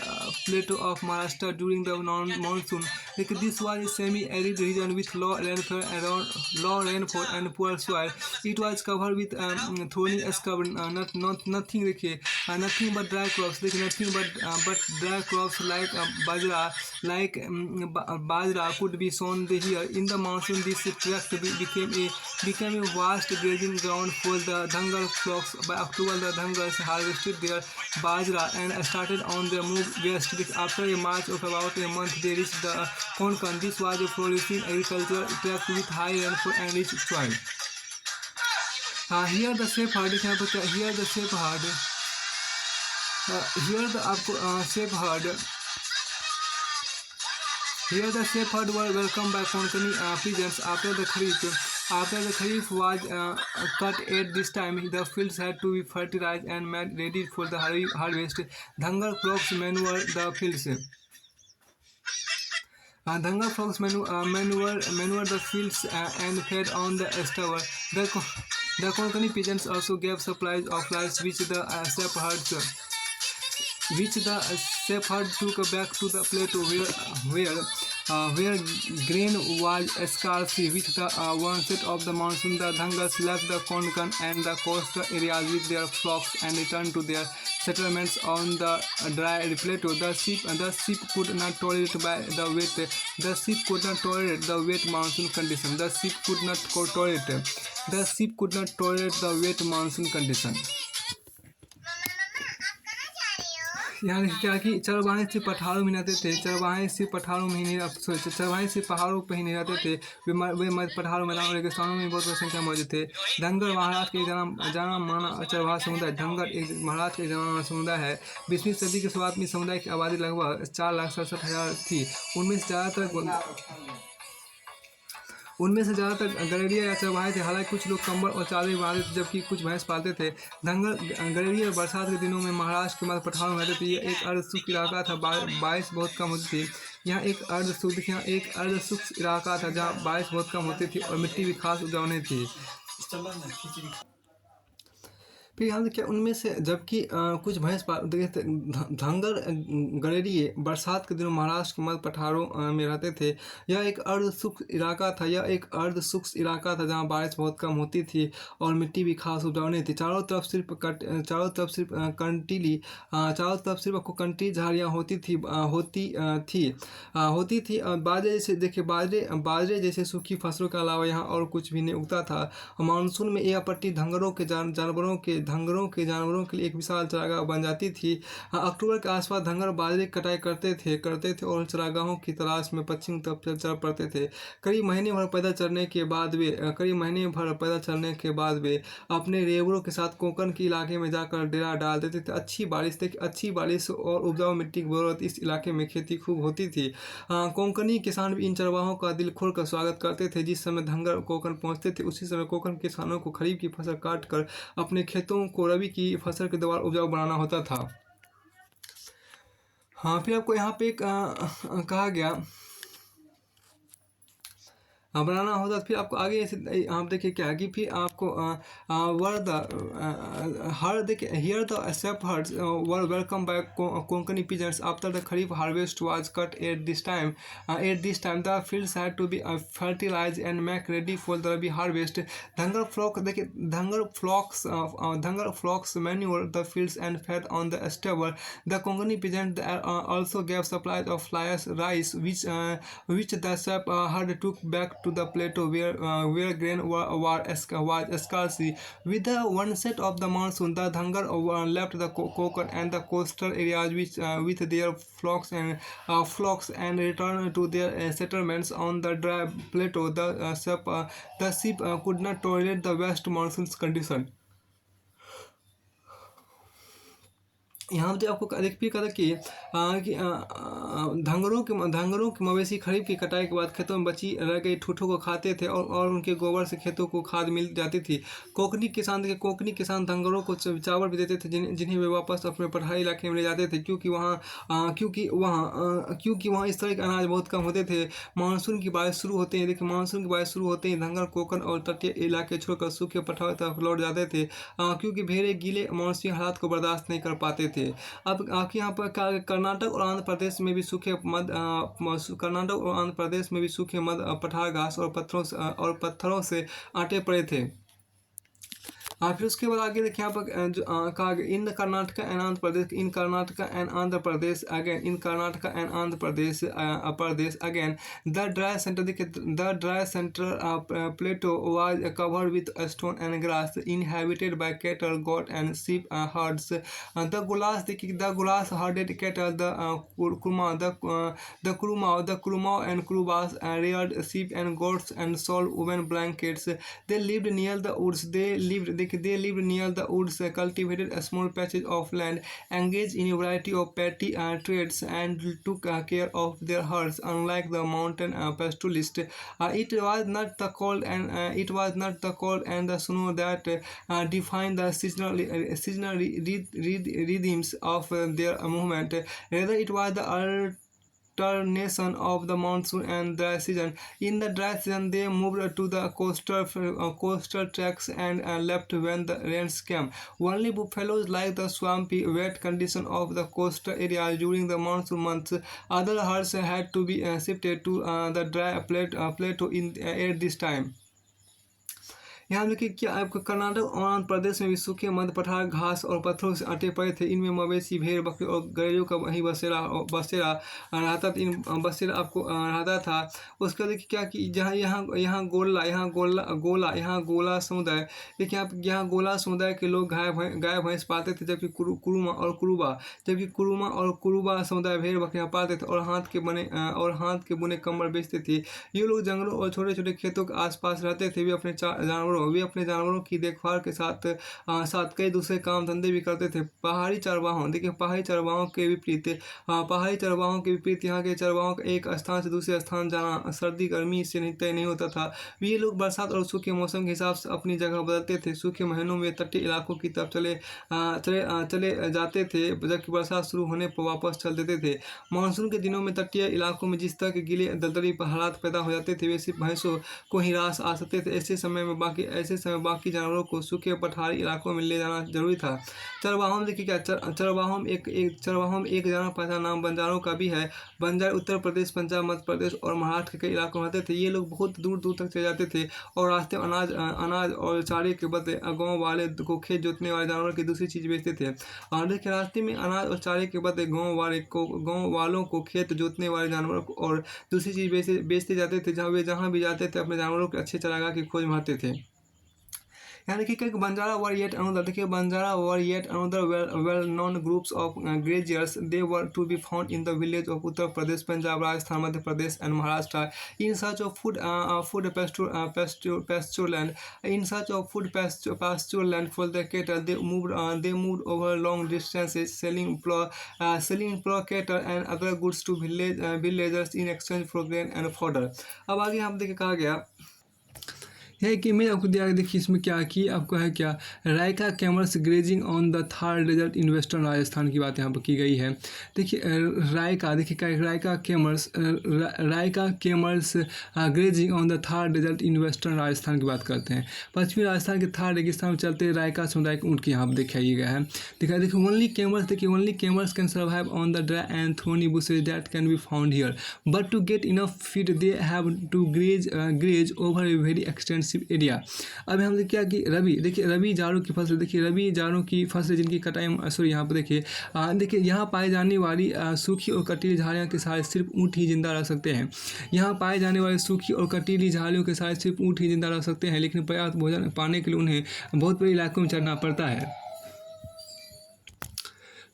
plateau of Maharashtra during the monsoon. Like, this was a semi-arid region with low rainfall and poor soil. It was covered with thorny scrub, nothing nothing but dry crops, but dry crops like bajra could be sown here. In the monsoon, this tract became a vast grazing ground for the Dhangar flocks. By October, the Dhangars harvested their bajra and started on their move west. After a march of about a month, they reached the Konkan. This was a flourishing agricultural tract with high rainfall and rich soil. Here the shepherd, Here the shepherd were welcomed by Konkani peasants after the Kharif was cut at this time. The fields had to be fertilized and made ready for the harvest. Dhangar flocks manure the fields. Dhangar flocks manure the fields and fed on the stubble. The Konkani peasants also gave supplies of rice, which the shepherd took back to the plateau where grain was scarce. With the onset of the monsoon, the Dhangars left the Konkan and the coastal areas with their flocks and returned to their settlements on the dry plateau. The sheep could not tolerate the wet monsoon condition. The sheep could not tolerate the wet monsoon condition. यहाँ क्या कि चरवाहे सिर्फ पठारों में रहते थे। चरवाहे सिर्फ पठारों पे ही नहीं रहते थे। वे पठारों मैदान और रेगिस्तानों में बहुत बड़ी संख्या में मौजूद थे। धंगर महाराष्ट्र के जाना माना चरवाहा समुदाय। धंगर एक महाराष्ट्र के जाना माना समुदाय है। 20वीं सदी की शुरुआत में समुदाय की आबादी लगभग 4,67,000 थी। उनमें से ज़्यादातर गड़ेरिया या चरवाहे थे। हालांकि कुछ लोग कंबल और चादर बनाते थे, जबकि कुछ भैंस पालते थे। गड़ेरिया बरसात के दिनों में महाराष्ट्र के मध्य पठारों में रहते थे। यह एक अर्धशुष्क इलाका था, बारिश बहुत कम होती थी। यहाँ एक अर्धशुष्क इलाका था जहाँ बारिश बहुत कम होती थी और मिट्टी भी खास उपजाऊ नहीं थी। फिर यहाँ क्या उनमें से जबकि कुछ भैंस धंगर गड़ेरिए बरसात के दिनों महाराष्ट्र के मध्य पठारों में रहते थे। यह एक अर्धशुष्क इलाका था जहाँ बारिश बहुत कम होती थी और मिट्टी भी खास उपजाऊ नहीं थी। चारों तरफ सिर्फ कंटी झाड़ियाँ होती थी। बाजरे जैसे देखिए बाजरे जैसे सूखी फसलों के अलावा यहाँ और कुछ भी नहीं उगता था। मानसून में यह पट्टी धंगरों के जानवरों के लिए एक विशाल चारागाह बन जाती थी। अक्टूबर के आसपास धंगर बाजरे की कटाई करते थे और चारागाहों की तलाश में पश्चिम तरफ चल पड़ते थे। करीब महीने भर पैदल चलने के बाद वे अपने रेवड़ों के साथ कोंकण के इलाके में जाकर डेरा डाल देते थे। अच्छी बारिश और उपजाऊ मिट्टी की बदौलत इस इलाके में खेती खूब होती थी। कोंकणी किसान भी इन चरवाहों का दिल खोल कर स्वागत करते थे। जिस समय धंगर कोंकण पहुंचते थे, उसी समय कोंकण किसानों को खरीफ की फसल काट कर अपने खेतों को रबी की फसल के द्वारा उपजाऊ बनाना होता था। फिर आपको यहाँ पे कहा गया बनाना होता। फिर आपको आगे ऐसे आप देखिए क्या है कि फिर आपको here the shepherds were welcomed by Konkani peasants after the Kharif harvest was cut at this time. The fields had to be fertilized and made ready for the Rabi harvest. Dhangar flocks manure the fields and fed on the stubble. The Konkani peasants also gave supplies of rice, which the shepherd took back to the plateau where grain was scarce. With the onset of the monsoon, the Dhangar left the Konkan and the coastal areas with their flocks and returned to their settlements on the dry plateau. The sheep could not tolerate the west monsoon's condition. यहाँ पे आपको देख भी कहा कि धंगरों के मवेशी खरीफ की कटाई के बाद खेतों में बची रह गई ठूठों को खाते थे और उनके गोबर से खेतों को खाद मिल जाती थी। कोकनी किसान धंगरों को चावल भी देते थे जिन्हें वे वापस अपने पढ़ाई इलाके में ले जाते थे, क्योंकि वहाँ इस तरह के अनाज बहुत कम होते थे। मानसून की बारिश शुरू होते हैं, देखिए मानसून की बारिश शुरू होते ही धंगर कोकन और तटीय इलाके छोड़कर सूखे पठार तरफ लौट जाते थे, क्योंकि भेड़े गीले मौसमी हालात को बर्दाश्त नहीं कर पाते थे। अब आपके यहाँ पर कर्नाटक और आंध्र प्रदेश में भी सूखे मद पठार घास और पत्थरों से आटे पड़े थे। फिर उसके बाद आगे देखिए यहाँ पर कहा गया in Karnataka and Andhra Pradesh, in Karnataka and Andhra Pradesh again, in Karnataka and Andhra Pradesh again the dry centre, देखिए the dry centre plateau was covered with stone and grass inhabited by cattle goat and sheep herds. The Gollas, देखिए the Gollas herded cattle, the kuruma and kurubas reared sheep and goats and sold woven blankets. They lived near the woods. They lived near the woods, cultivated a small patches of land, engaged in a variety of petty trades, and took care of their herds. Unlike the mountain pastoralists, it was not the cold and the snow that defined the seasonal rhythms of their movement. Rather, it was the alternation of the monsoon and dry season. In the dry season, they moved to the coastal tracts and left when the rains came. Only buffaloes like the swampy, wet condition of the coastal areas during the monsoon months. Other herds had to be shifted to the dry plateau at this time. यहाँ देखिए क्या आपको कर्नाटक और आंध्र प्रदेश में भी सूखे मध्य पठार घास और पत्थरों से अटे पड़े थे। इनमें मवेशी, भेड़, बकरी और गैरों का वही बसेरा रहता था। इन बसेरा आपको रहता था। उसके बाद देखिए क्या कि जहाँ यहाँ गोला समुदाय, देखिए यहाँ गोला समुदाय के लोग गाय भैंस पालते थे, जबकि कुरुमा और कुरुबा समुदाय भेड़ बकरियाँ पालते थे और हाथ के बुने कम्बल बेचते थे। ये लोग जंगलों और छोटे छोटे खेतों के आसपास रहते थे। वे अपने जानवरों की देखभाल के साथ कई दूसरे काम धंधे भी करते थे। पहाड़ी चरवाहों, देखिए पहाड़ी चरवाहों के विपरीत यहाँ के चरवाहों का एक स्थान से दूसरे स्थान जाना सर्दी गर्मी से तय नहीं होता था। ये लोग बरसात और सूखे मौसम के हिसाब से अपनी जगह बदलते थे। सूखे महीनों में तटीय इलाकों की तरफ चले जाते थे, जबकि बरसात शुरू होने पर वापस चल देते थे। मानसून के दिनों में तटीय इलाकों में जिस तरह के गीले दलदली हालात पैदा हो जाते थे, वे सिर्फ भैंसों को ही रास आ सकते थे। ऐसे समय बाकी जानवरों को सूखे पठारी इलाकों में ले जाना जरूरी था। चरवाहों में देखिए क्या चरवाहों में एक जाना पहचाना नाम बंजारों का भी है। बंजार उत्तर प्रदेश, पंजाब, मध्य प्रदेश और महाराष्ट्र के कई इलाकों में रहते थे। ये लोग बहुत दूर दूर तक चले जाते थे और रास्ते में अनाज और चारे के बदले गाँव वाले को खेत जोतने वाले जानवरों की दूसरी चीज बेचते थे। और देखिए रास्ते में अनाज और चारे के बदले गाँव वालों को खेत जोतने वाले जानवरों को और दूसरी चीज बेचते जाते थे। जहाँ भी जाते थे अपने जानवरों के अच्छे चारागाह की खोज में आते थे। यहाँ देखिए बंजारा वर येट अनदर, देखिए Banjara were yet another well known groups of graziers. They were to be found in the village of Uttar Pradesh, Punjab, Rajasthan, Madhya Pradesh and Maharashtra in search of food pasture land. In search of pasture land for the cattle, they moved over long distances, selling plough cattle and other goods to villagers in exchange for grain and fodder. अब आगे हम देखिए कहा गया है कि मैं आपको दिया, देखिए इसमें क्या की आपको है क्या Raika camels grazing on the Thar desert in western Rajasthan की बात यहाँ पर की गई है। देखिए Raika camels grazing on the Thar desert in western Rajasthan की बात करते हैं। पश्चिमी राजस्थान के थार रेगिस्तान में चलते रायका समुदाय के ऊँट की यहाँ पर दिखाई गया है। देखिए only camels can survive on the dry and thorny bushes that can be found here, but to get enough feed they have to graze over a very extensive area. अब हम देखिए क्या कि रबी जाड़ों की फसल, देखिए रबी जाड़ों की फसल जिनकी कटाई यहाँ पर देखिए यहाँ पाई जाने वाली सूखी और कटीली झाड़ियों के साथ सिर्फ ऊँट ही जिंदा रह सकते हैं। यहाँ पाए जाने वाली सूखी और कटीली झाड़ियों के साथ सिर्फ ऊँट ही जिंदा रह सकते हैं, लेकिन पर्याप्त भोजन पाने के लिए उन्हें बहुत बड़े इलाकों में चढ़ना पड़ता है।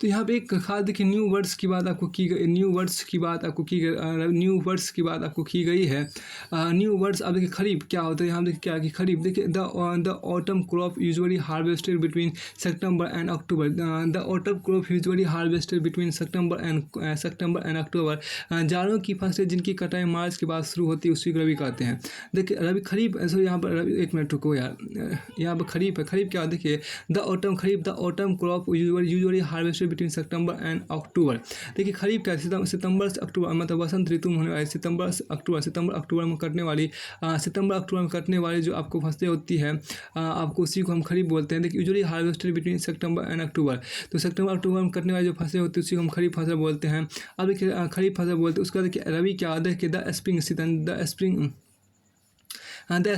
तो यहाँ पे एक खास देखिए न्यू वर्ड्स की बात आपको की गई, न्यू वर्ड्स की बात आपको की गई, न्यू वर्ड्स की बात आपको की गई है। न्यू वर्ड्स अब देखिए खरीफ क्या होता है, यहाँ देखिए क्या कि खरीफ देखिए the autumn crop usually harvested between September and October. The autumn crop usually harvested between September and October. जाड़ों की फसलें जिनकी कटाई मार्च के बाद शुरू होती है उसी को रबी कहते हैं। देखिए रबी खरीफ ऐसे यहाँ पर एक मिनट रुको यार, यहाँ पर खरीफ है, खरीफ क्या देखिए the autumn kharif the autumn crop usually harvested between September and October. देखिए खरीफ क्या सितंबर से अक्टूबर मतलब वसंत ऋतु में होने वाली सितंबर अक्टूबर में कटने वाली सितंबर अक्टूबर में कटने वाली जो आपको फसलें होती है आपको उसी को हम खरीफ बोलते हैं। देखिए usually harvested between September and October, तो सितंबर अक्टूबर में कटने वाली जो फसलें होती है उसी को हम खरीफ फसल बोलते हैं। अब देखिए खरीफ फसल बोलते हैं। उसका देखिए रबी क्या होता है कि the spring season the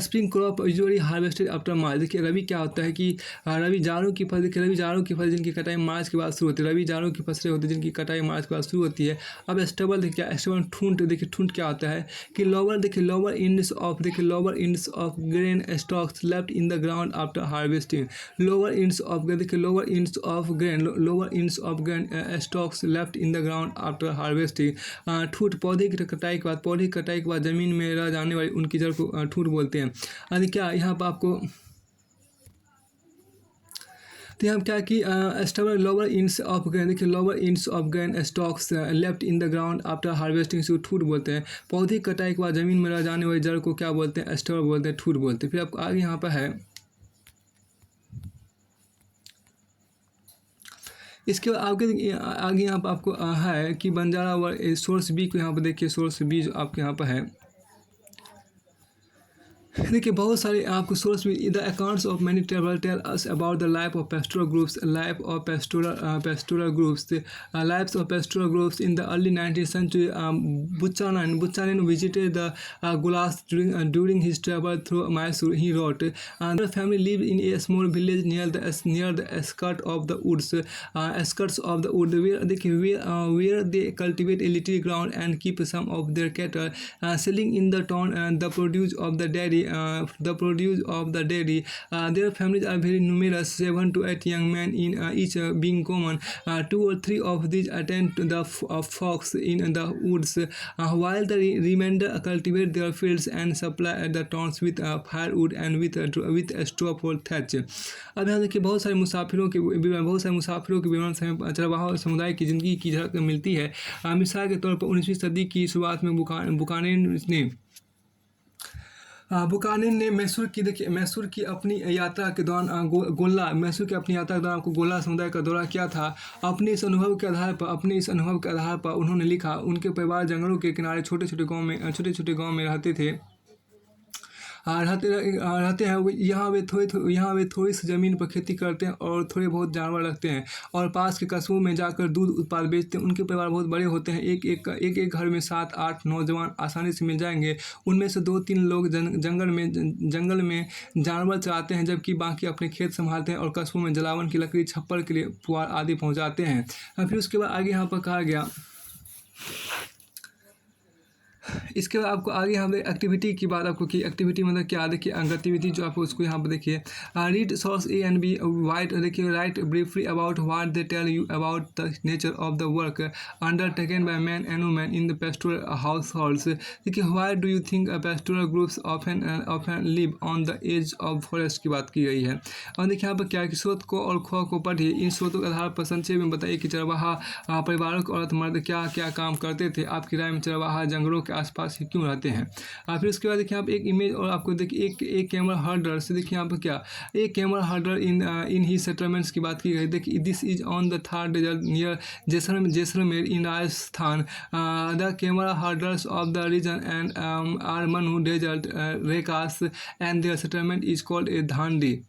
spring crop usually harvested after March. देखिए रबी क्या होता है कि रबी जाड़ों की फसल, देखिए रबी जाड़ों की फसल जिनकी कटाई मार्च के बाद शुरू होती है, रबी जाड़ों की फसलें होती है जिनकी कटाई मार्च के बाद शुरू होती है। अब स्टेबल देखिए स्टेबल ठूंठ, देखिए ठूंठ क्या होता है कि lower ends of grain stalks left in the ground after harvesting. Lower ends of grain stalks left in the ground after harvesting. ठूंठ पौधे की कटाई के बाद जमीन में रह जाने वाली उनकी जड़ को ठूंठ बोलते हैं। यानी क्या यहाँ पर आपको तो यहाँ क्या कि stubble lower ends of grain, देखिए lower ends of grain stalks left in the ground after harvesting से ठूठ बोलते हैं। पौधे कटाई के बाद जमीन में रह जाने वाली जड़ को क्या बोलते हैं, स्टेबल बोलते हैं, ठूठ बोलते हैं। फिर आपको आगे यहाँ पर है, इसके बाद आगे यहाँ पर आपको है कि बंजारा वर्ड सोर्स बी को यहाँ पर देखिए, सोर्स बी जो आपके यहाँ पर है देखिए बहुत सारे आपको सोर्स भी the accounts of many travel tell us about the life of pastoral groups in the early 19th century. Buchanan visited the Gulas during his travel through Mysore. He wrote, "The family lived in a small village near the skirts of the woods, where they cultivate a little ground and keep some of their cattle, selling in the town the produce of the dairy. Their families are very numerous, 7 to 8 young men in each being common. 2 or 3 of these attend to the flocks in the woods, while the remainder cultivate their fields and supply the towns with firewood and with straw for thatch." अब यहाँ देखिए बहुत सारे मुसाफिरों के विवरण चरवाहा समुदाय की ज़िंदगी की झलक मिलती है। मिसाल के तौर पर 19वीं सदी की शुरुआत में बुकानेन ने मैसूर की अपनी यात्रा के दौरान आपको गोला समुदाय का दौरा किया था। अपने इस अनुभव के आधार पर उन्होंने लिखा, उनके परिवार जंगलों के किनारे छोटे छोटे गांव में रहते थे, रहते हैं। यहाँ वे थोड़ी सी ज़मीन पर खेती करते हैं और थोड़े बहुत जानवर रखते हैं और पास के कस्बों में जाकर दूध उत्पाद बेचते हैं। उनके परिवार बहुत बड़े होते हैं, एक घर में 7-8 नौजवान आसानी से मिल जाएंगे। उनमें से 2-3 लोग जंगल में जानवर चराते हैं, जबकि बाकी अपने खेत संभालते हैं और कस्बों में जलावन की लकड़ी, छप्पर के लिए पुआल आदि पहुँचाते हैं। फिर उसके बाद आगे यहाँ पर कहा गया, इसके बाद आपको आगे यहाँ पे एक्टिविटी की बात आपको की। एक्टिविटी मतलब क्या, देखिए गतिविधि जो आपको उसको यहाँ पर देखिए, read source A and B write briefly about what they tell you about the nature of the work undertaken by men and women in the pastoral households. देखिए why do you think pastoral groups often live on the edge of forest की बात की गई है। और देखिए यहाँ पर क्या कि स्रोत को और ख को पढ़िए, इन स्रोतों के आधार पर संक्षेप में बताइए कि चरवाहा परिवारों के औरत मर्द क्या क्या काम करते थे। आपकी राय में चरवाहा जंगलों के आसपास ही क्यों रहते हैं। फिर उसके बाद देखिए यहाँ पे एक इमेज और आपको देखिए एक कैमरा हर्डर से, देखिए यहाँ पर क्या एक कैमरा हर्डर इन ही सेटलमेंट्स की बात की गई। देखिए this is on the Thar desert near Jaisalmer in Rajasthan. The camel herders of the region and are Maru desert Raikas and their settlement is called a dhandi.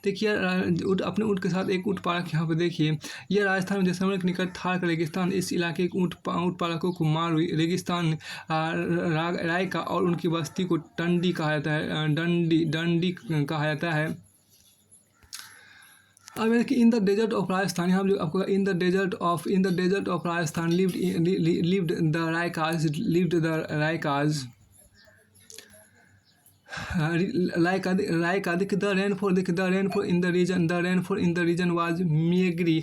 देखिए अपने ऊँट के साथ एक ऊँट पालक यहाँ पर देखिए, यह राजस्थान में जैसलमेर के निकट थार का रेगिस्तान, इस इलाके के ऊँट पालकों को मालवी रेगिस्तान रायका और उनकी बस्ती को डंडी कहा जाता है, डंडी कहा जाता है। अब देखिए in the desert of Rajasthan, यहाँ जो आपको in the desert of Rajasthan lived the Raikas. like the rainfall in the region was meagre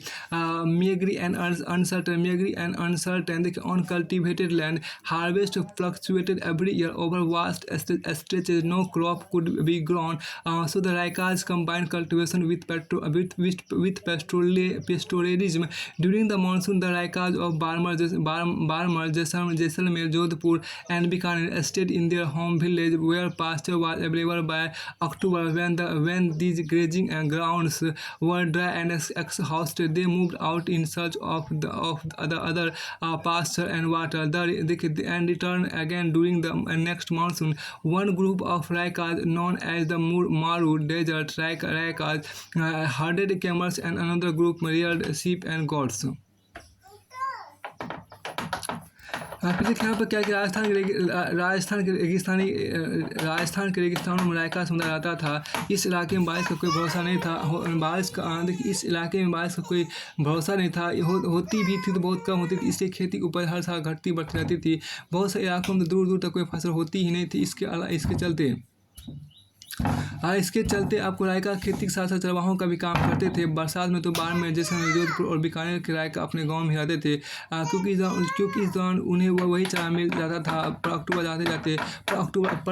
and uncertain. On cultivated land, harvest fluctuated every year over vast stretches. No crop could be grown. So the Raikas combined cultivation with pastoralism. During the monsoon, the Raikas of Barmar, Jaisalmer, Jodhpur, and Bikaner stayed in their home village where pasture was available by October. When these grazing grounds were dry and exhausted, they moved out in search of the other pasture and water. And returned again during the next monsoon. One group of Raikas, known as the Maru Desert Raikas, herded camels, and another group reared sheep and goats. फिर देखिए यहाँ पर क्या कि राजस्थान के रेगिस्तानों में रायका समुदाय रहता था। इस इलाके में बारिश का कोई भरोसा नहीं था। देखिए इस इलाके में बारिश का कोई भरोसा नहीं था। होती भी थी तो बहुत कम होती थी, इसलिए खेती की उपज हर साल घटती बढ़ती रहती थी। बहुत से इलाकों में दूर दूर तक कोई फसल होती ही नहीं थी। इसके चलते आपको रायका खेती के साथ साथ चरवाहों का भी काम करते थे। बरसात में तो बाड़मेर, जैसलमेर, जोधपुर और बीकानेर के रायका अपने गांव में रहते थे, क्योंकि इस दौरान उन्हें वही चारा मिल जाता था। पर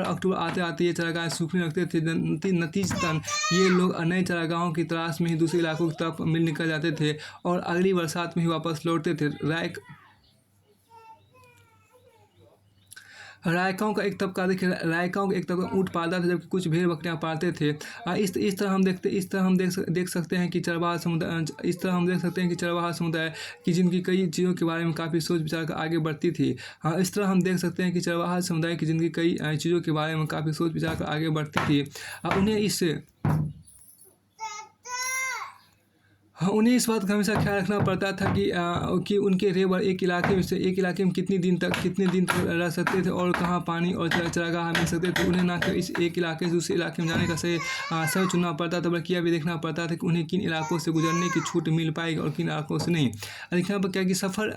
अक्टूबर आते आते ये चारागाह सूखने लगते थे। नतीजतन ये लोग नए चारागाहों की तलाश में ही दूसरे इलाकों की तरफ निकल जाते थे और अगली बरसात में ही वापस लौटते थे। रायकाओं का एक तबका ऊँट पालता था, जबकि कुछ भेड़ बकरियाँ पालते थे। इस तरह हम देख सकते हैं कि चरवाहा समुदाय की जिंदगी कई चीज़ों के बारे में काफ़ी सोच विचार कर आगे बढ़ती थी। इस तरह हम देख सकते हैं कि चरवाहा समुदाय की जिंदगी कई चीज़ों के बारे में काफ़ी सोच विचार कर आगे बढ़ती थी। उन्हें इस बात का हमेशा ख्याल रखना पड़ता था कि उनके रेबर एक इलाके में कितने दिन तक रह सकते थे और कहाँ पानी और चारागाह मिल सकते थे। उन्हें ना कि इस एक इलाके से दूसरे इलाके में जाने का सही चुनना पड़ता था, बल्कि यह भी देखना पड़ता था कि उन्हें किन इलाकों से गुजरने की छूट मिल पाएगी और किन इलाकों से नहीं। देखिए यहाँ पर क्या कि सफ़र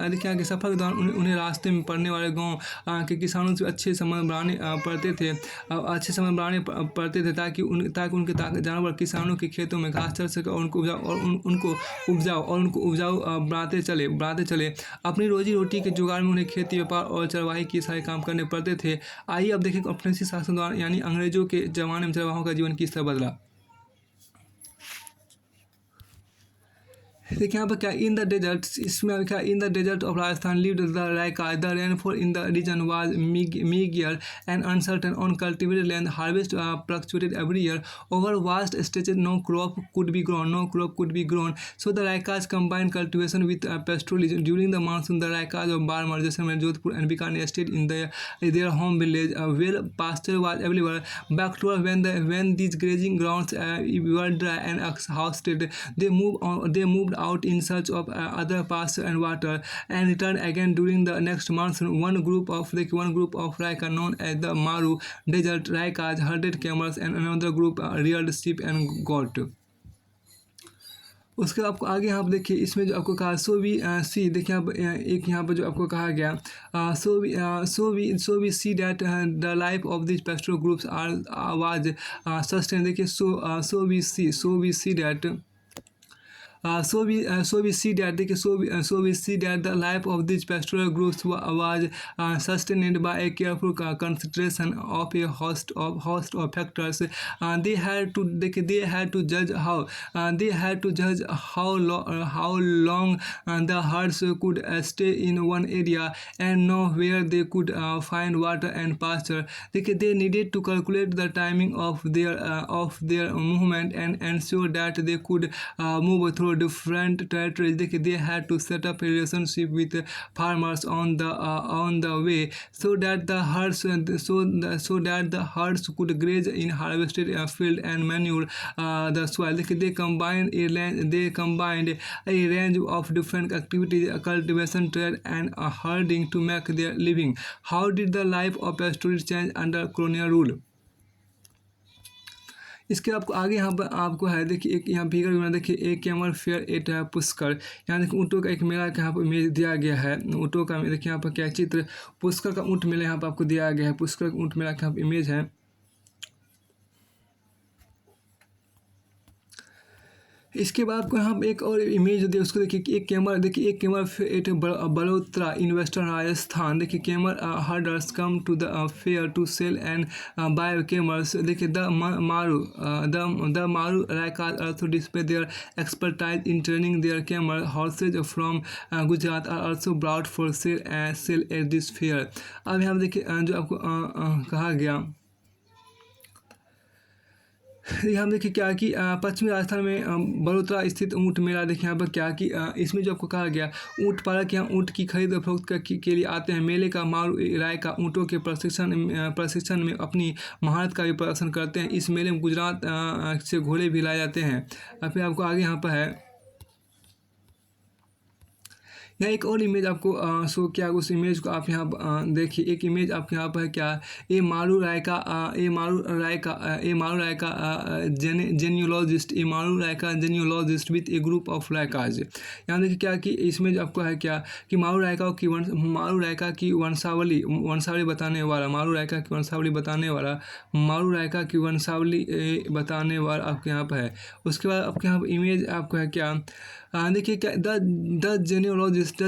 के दौरान उन्हें रास्ते में पड़ने वाले गाँव के किसानों से अच्छे संबंध बनाने पड़ते थे ताकि उनके जानवर किसानों के खेतों में घास चल सके और उनको उपजाऊ बनाते चले। अपनी रोजी रोटी के जुगाड़ में उन्हें खेती, व्यापार और चरवाही के सारे काम करने पड़ते थे। आइए अब देखें फ्रांसीसी शासन द्वारा यानी अंग्रेजों के ज़माने में चरवाहों का जीवन किस तरह बदला। देखिए यहाँ पर क्या इन द डेजर्ट, इसमें लिखा in the desert of Rajasthan lived the Raika. The rainfall in the region was meager and uncertain. On cultivated land, harvest fluctuated every year over vast stretches. No crop could be grown. So the Raikas combined cultivation with pastoralism. During the monsoon, the Raikas of Barmar, Jaisalmer, Jodhpur, and Bikaner stayed in their home village where pasture was available. Back to when these grazing grounds were dry and exhausted, they moved out in search of other pasture and water, and returned again during the next monsoon. One group of Raika, known as the Maru Desert Raikas, herded camels, and another group reared sheep and goat. उसके आपको आगे यहाँ पर देखिए, इसमें जो आपको कहा सी देखिए आप एक यहाँ पर जो आपको कहा गया so we see that the life of this pastoral groups was sustain. देखिए so we see that So we see that the life of these pastoral groups was sustained by a careful consideration of a host of factors. They had to judge how long the herds could stay in one area and know where they could find water and pasture. They needed to calculate the timing of their movement and ensure that they could move through different territories. They had to set up a relationship with farmers on the way, so that the herds could graze in harvested field and manure the soil. They combined a range of different activities, cultivation, trade, and herding to make their living. How did the life of pastoralists change under colonial rule? इसके आपको आगे यहाँ पर आपको है देखिए एक यहाँ फिगर में देखिए एक कैमल फेयर एट पुष्कर। यहाँ देखिए ऊँटों का एक मेला का यहाँ पर इमेज दिया गया है। ऊँटों का देखिए यहाँ पर क्या चित्र पुष्कर का ऊँट मेला यहाँ पर आपको दिया गया है। पुष्कर ऊँट मेला का इमेज है। इसके बाद आपको यहाँ पे एक और इमेज दे उसको देखिए कि एक कैमर, देखिए एक camel at Balotra in western Rajasthan. देखिए camel herders come to the fair to sell and buy camels. देखिए द मारू रायकाज also display their expertise in training their camel horses from Gujarat are also brought for sale at this fair। अब यहाँ पे देखिए जो आपको कहा गया, यहाँ देखिए क्या कि पश्चिमी राजस्थान में बड़ोदरा स्थित ऊँट मेला। देखिए यहाँ पर क्या कि इसमें जो आपको कहा गया ऊँट पालक यहाँ ऊँट की खरीद फरोख्त के लिए आते हैं। मेले का मारू राय का ऊँटों के प्रशिक्षण में अपनी महारत का भी प्रदर्शन करते हैं। इस मेले में गुजरात से घोड़े भी लाए जाते हैं। फिर आपको आगे यहाँ पर है, यहाँ एक और इमेज आपको शो किया, उस इमेज को आप यहाँ देखिए। एक इमेज आपके यहाँ पर क्या, ए मारू राय का जेन्यूलॉजिस्ट विथ ए ग्रुप ऑफ रायकाज। यहाँ देखिए क्या कि इसमें जो आपको है क्या कि मारू रायका की वंशावली बताने वाला आपके यहाँ पर है। उसके बाद आपके यहाँ इमेज आपको है क्या, देखिए क्या the genealogist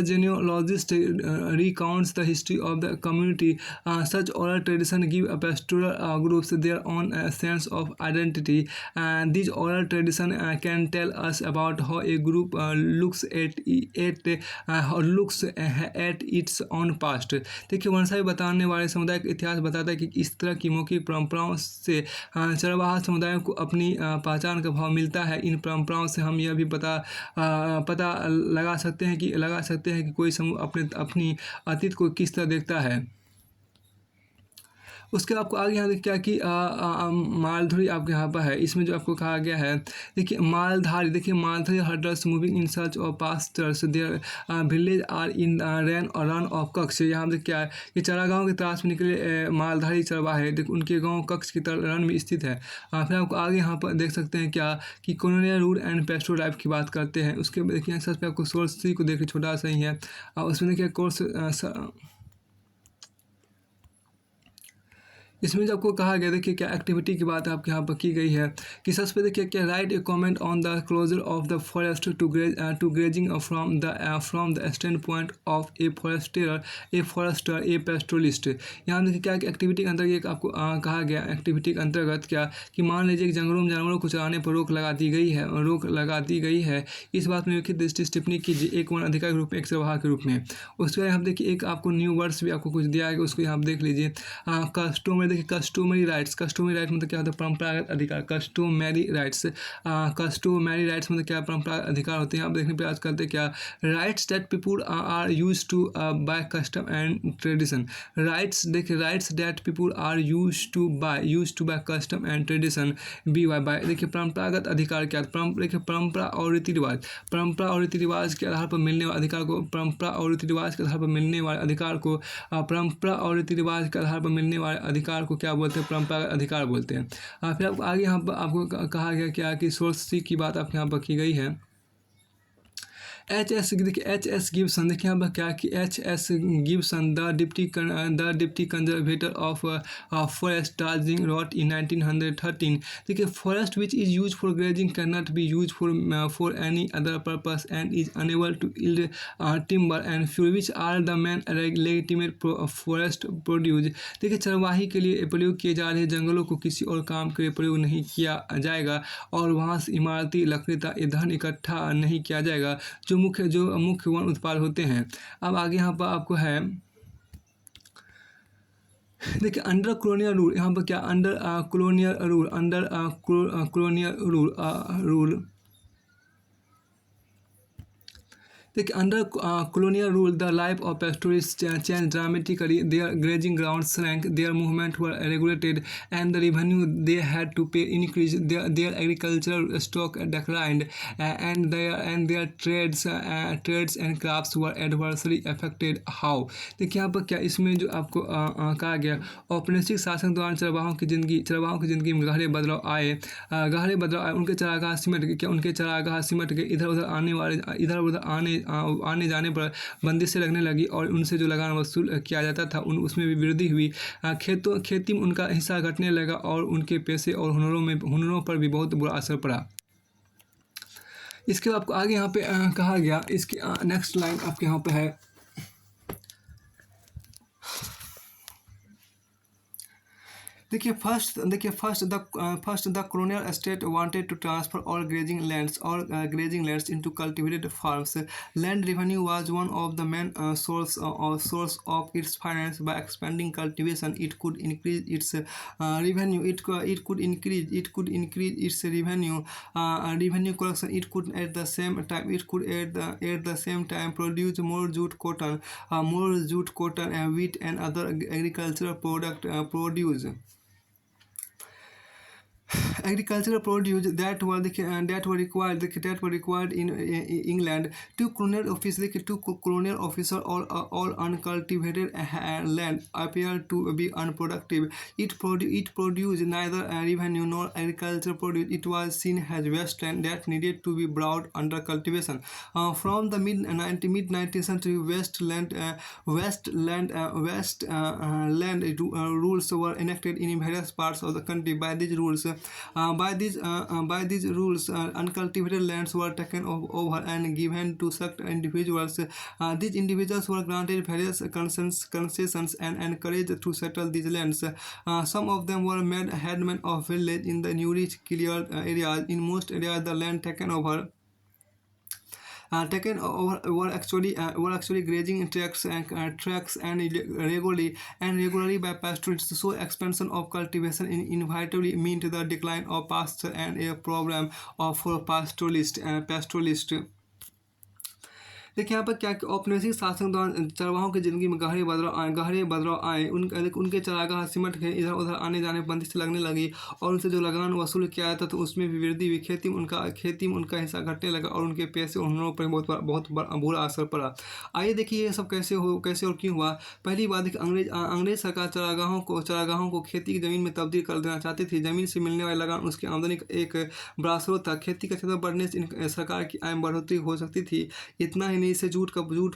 recounts the history of the community. Such oral tradition give pastoral groups their own sense of identity, and these oral tradition can tell us about how a group looks at its own past। देखिए वंशावली बताने वाले समुदाय का इतिहास बताता है कि इस तरह की मौखिक परंपराओं से चरवाहा समुदायों को अपनी पहचान का भाव मिलता है। इन परंपराओं से हम यह भी पता लगा सकते हैं कि कोई समूह अपनी अतीत को किस तरह देखता है। उसके आपको आगे यहाँ क्या कि मालधारी आपके यहाँ पर है। इसमें जो आपको कहा गया है, देखिए Maldhari herders moving in search of pastures their village are in Rann of Kutch. यहाँ पे क्या है कि चारागाहों की तलाश में निकले मालधारी चरवाहे, देखिए उनके गांव कक्ष की तरह रन में स्थित है। फिर आपको आगे यहाँ पर देख सकते हैं क्या कि colonial rule and pastoral life की बात करते हैं। उसके देखिए सबसे पे आपको सोर्स 3 को देखिए, छोटा सा ही है। उसमें देखिए कोर्स इसमें जो आपको कहा गया, देखिए क्या एक्टिविटी की बात आपके यहाँ पर की गई है कि सबसे पहले देखिए क्या write a comment on the closure of the forest to grazing from the stand point of a forester a pastoralist. यहाँ देखिए क्या एक्टिविटी के अंतर्गत आपको कहा गया, एक्टिविटी के अंतर्गत क्या कि मान लीजिए कि जंगलों में जानवरों को चराने पर रोक लगा दी गई है। इस बात में लिखित दृष्टि टिप्पणी कीजिए एक वन अधिकार के रूप में, एक चरवाहा के रूप में। उसके बाद यहाँ देखिए एक आपको न्यू वर्ड्स भी आपको कुछ दिया है, उसको यहाँ देख लीजिए। देखिए कस्टोमरी राइट्स मतलब क्या होता है, परंपरागत अधिकार। कस्टोमरी राइट्स मतलब क्या, परंपरागत अधिकार होते हैं। आप देखने प्रयास करते क्या, rights that people are use to by custom and tradition. Rights that people are use to by custom and tradition by. देखिए परंपरागत अधिकार क्या, देखिए परंपरा और रीति रिवाज के आधार पर मिलने वाले अधिकार को परंपरा और रीति रिवाज के आधार पर मिलने वाले अधिकार को क्या बोलते हैं, परंपरागत अधिकार बोलते हैं। फिर आपको आगे यहाँ पर आपको कहा गया क्या कि सोर्स 3 की बात आपके यहाँ पर की गई है। H.S. गिब्सन, देखिए यहाँ पर क्या कि H.S. Gibson the deputy conservator of forest Darjeeling wrote in 1913। देखिए forest which is use for grazing can not be use for any other purpose and is unable to yield timber and fuel which are the main legitimate forest produce. देखिए चरवाही के लिए प्रयोग किए जा रहे जंगलों को किसी और काम के लिए प्रयोग नहीं किया जाएगा और वहाँ से इमारती लकड़ी का ईंधन इकट्ठा नहीं किया जाएगा, जो मुख्य वन उत्पाद होते हैं। अब आगे यहाँ पर आपको है, देखिए अंडर कॉलोनियल रूल, यहाँ पर क्या अंडर कॉलोनियल रूल देखिए under colonial rule the life of pastoralists changed dramatically. Their grazing grounds shrank, their movement were regulated, and the revenue they had to pay increased. Their agricultural stock declined, and their trades and crafts were adversely affected. How? देखिए यहाँ पर क्या इसमें जो आपको कहा गया, औपनिवेशिक शासन के दौरान चरवाहों की जिंदगी में गहरे बदलाव आए। उनके चरागाह सिमट गए, इधर उधर आने जाने पर बंदिशें लगने लगी और उनसे जो लगान वसूल किया जाता था उसमें भी वृद्धि हुई। खेती में उनका हिस्सा घटने लगा और उनके पेशे और हुनरों पर भी बहुत बुरा असर पड़ा। इसके आपको आगे यहाँ पे कहा गया, इसकी नेक्स्ट लाइन आपके यहाँ पे है, देखिए first the colonial state wanted to transfer all grazing lands into cultivated farms. Land revenue was one of the main source of its finance. By expanding cultivation, it could increase its revenue. It could increase its revenue collection. It could at the same time produce more jute cotton, wheat, and other agricultural agricultural produce that were required in England. Two colonial officers, all uncultivated land appeared to be unproductive. It produced neither revenue nor agricultural produce. It was seen as wasteland that needed to be brought under cultivation. From the mid 19th century, rules were enacted in various parts of the country. By these rules, uncultivated lands were taken over and given to certain individuals. These individuals were granted various concessions and encouraged to settle these lands. Some of them were made headmen of village in the newly cleared areas. In most areas, the land taken over were actually grazing tracts and regularly by pastoralists. So expansion of cultivation inevitably meant the decline of pasture and a problem for pastoralists. देखिए यहाँ पर क्या औपनिवेशिक शासन दौरान चरवाहों की जिंदगी में गहरे बदलाव आए। उनके चरागाह सिमट गए, इधर उधर आने जाने पर बंदिश लगने लगी और उनसे जो लगान वसूल किया जाता तो उसमें भी वृद्धि हुई। खेती में उनका हिस्सा घटने लगा और उनके पैसे और हुनरों पर बहुत बुरा असर पड़ा। आइए देखिए ये सब कैसे और क्यों हुआ। पहली बात देखिए, अंग्रेज सरकार चरागाहों को खेती की ज़मीन में तब्दील कर देना चाहती थी। ज़मीन से मिलने वाली लगान उसकी आमदनी का एक बड़ा स्रोत था। खेती का क्षेत्र बढ़ने से सरकार की आय में बढ़ोतरी हो सकती थी। इतना ही से जूट,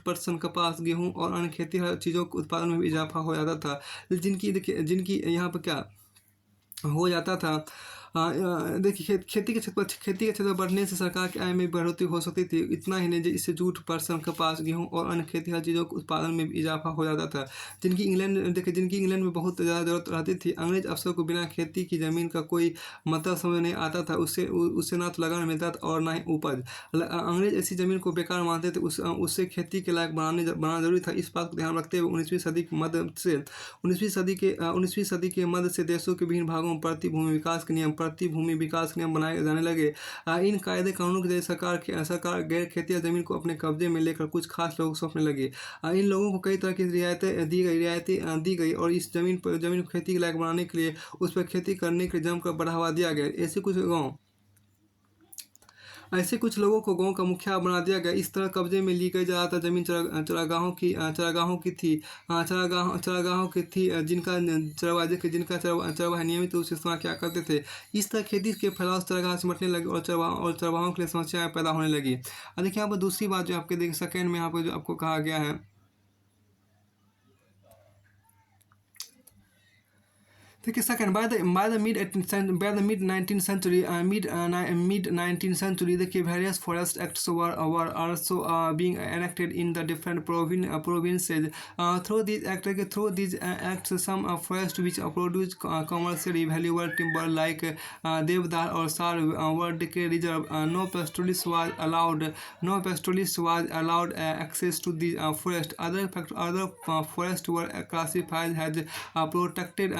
पटसन, कपास, गेहूं और अन्य खेती चीज़ों के उत्पादन में भी इजाफा हो जाता था। जिनकी यहाँ पर क्या हो जाता था, देखिए खेती के क्षेत्र बढ़ने से सरकार की आय में बढ़ोतरी हो सकती थी। इतना ही नहीं, इससे जूट, पटसन, कपास, गेहूं और अन्य खेती चीज़ों के उत्पादन में भी इजाफा हो जाता था, जिनकी इंग्लैंड में बहुत ज़्यादा जरूरत रहती थी। अंग्रेज अफसर को बिना खेती की ज़मीन का कोई मतलब समझ नहीं आता था। उससे ना तो लगान मिलता था और ना ही उपज। अंग्रेज ऐसी ज़मीन को बेकार मानते थे। उससे खेती के लायक बनाना जरूरी था। इस बात को ध्यान रखते हुए 19वीं सदी के मध्य से देशों के विभिन्न भागों में प्रतिभूमि विकास के नियम बनाए जाने लगे। इन कायदे कानूनों के जरिए सरकार गैर खेतिया जमीन को अपने कब्जे में लेकर कुछ खास लोगों को सौंपने लगी। इन लोगों को कई तरह की रियायतें दी गई और इस जमीन को खेती के लायक बनाने के लिए उस पर खेती करने के लिए जमकर बढ़ावा दिया गया। ऐसे कुछ लोगों को गांव का मुखिया बना दिया गया। इस तरह कब्जे में ली गई ज़्यादातर जमीन चरागाहों की थी। जिनका चरवाहे नियमित रूप से इस्तेमाल किया करते थे। इस तरह खेती के फैलाव चरागाह सिमटने लगे और चरवाहों के लिए समस्याएं पैदा होने लगी। अब देखिए यहाँ पर दूसरी बात जो आपके देख सेकेंड में यहाँ पर जो आपको कहा गया है, देखिए second, by the mid 19th century, देखिए various forest acts were also being enacted in the different provinces. Through these acts, some forests which produce commercially valuable timber like devdar or sal were declared reserve. No pastoralist was allowed access to these forests. Other forests were classified as protected.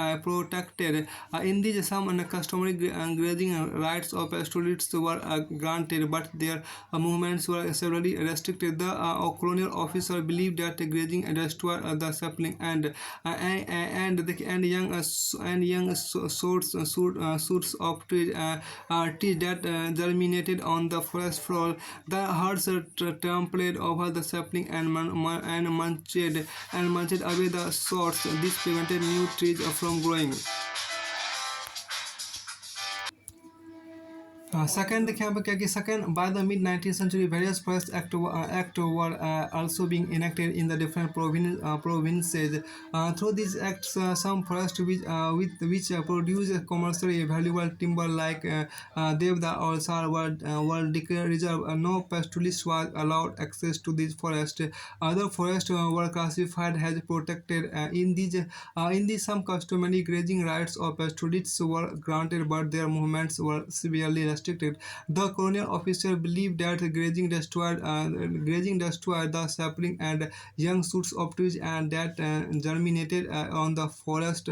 In these, some customary grazing rights of pastoralists were granted, but their movements were severely restricted. The colonial officer believed that grazing destroyed the sapling and young shoots of trees that germinated on the forest floor. The herds trampled over the sapling and munched away the shoots. This prevented new trees from growing. Second देखिए यहाँ पे क्या कि second by the mid 19th century various forest act were also being enacted in the different provinces. Through these acts, some forests which produce commercially valuable timber like Devda or Sar were declared reserve. No pastoralist was allowed access to these forests. Other forests were classified as protected. In these some customary grazing rights of pastoralists were granted, but their movements were severely restricted. The colonial officer believed that grazing destroyed the sapling and young shoots of trees, and that germinated on the forest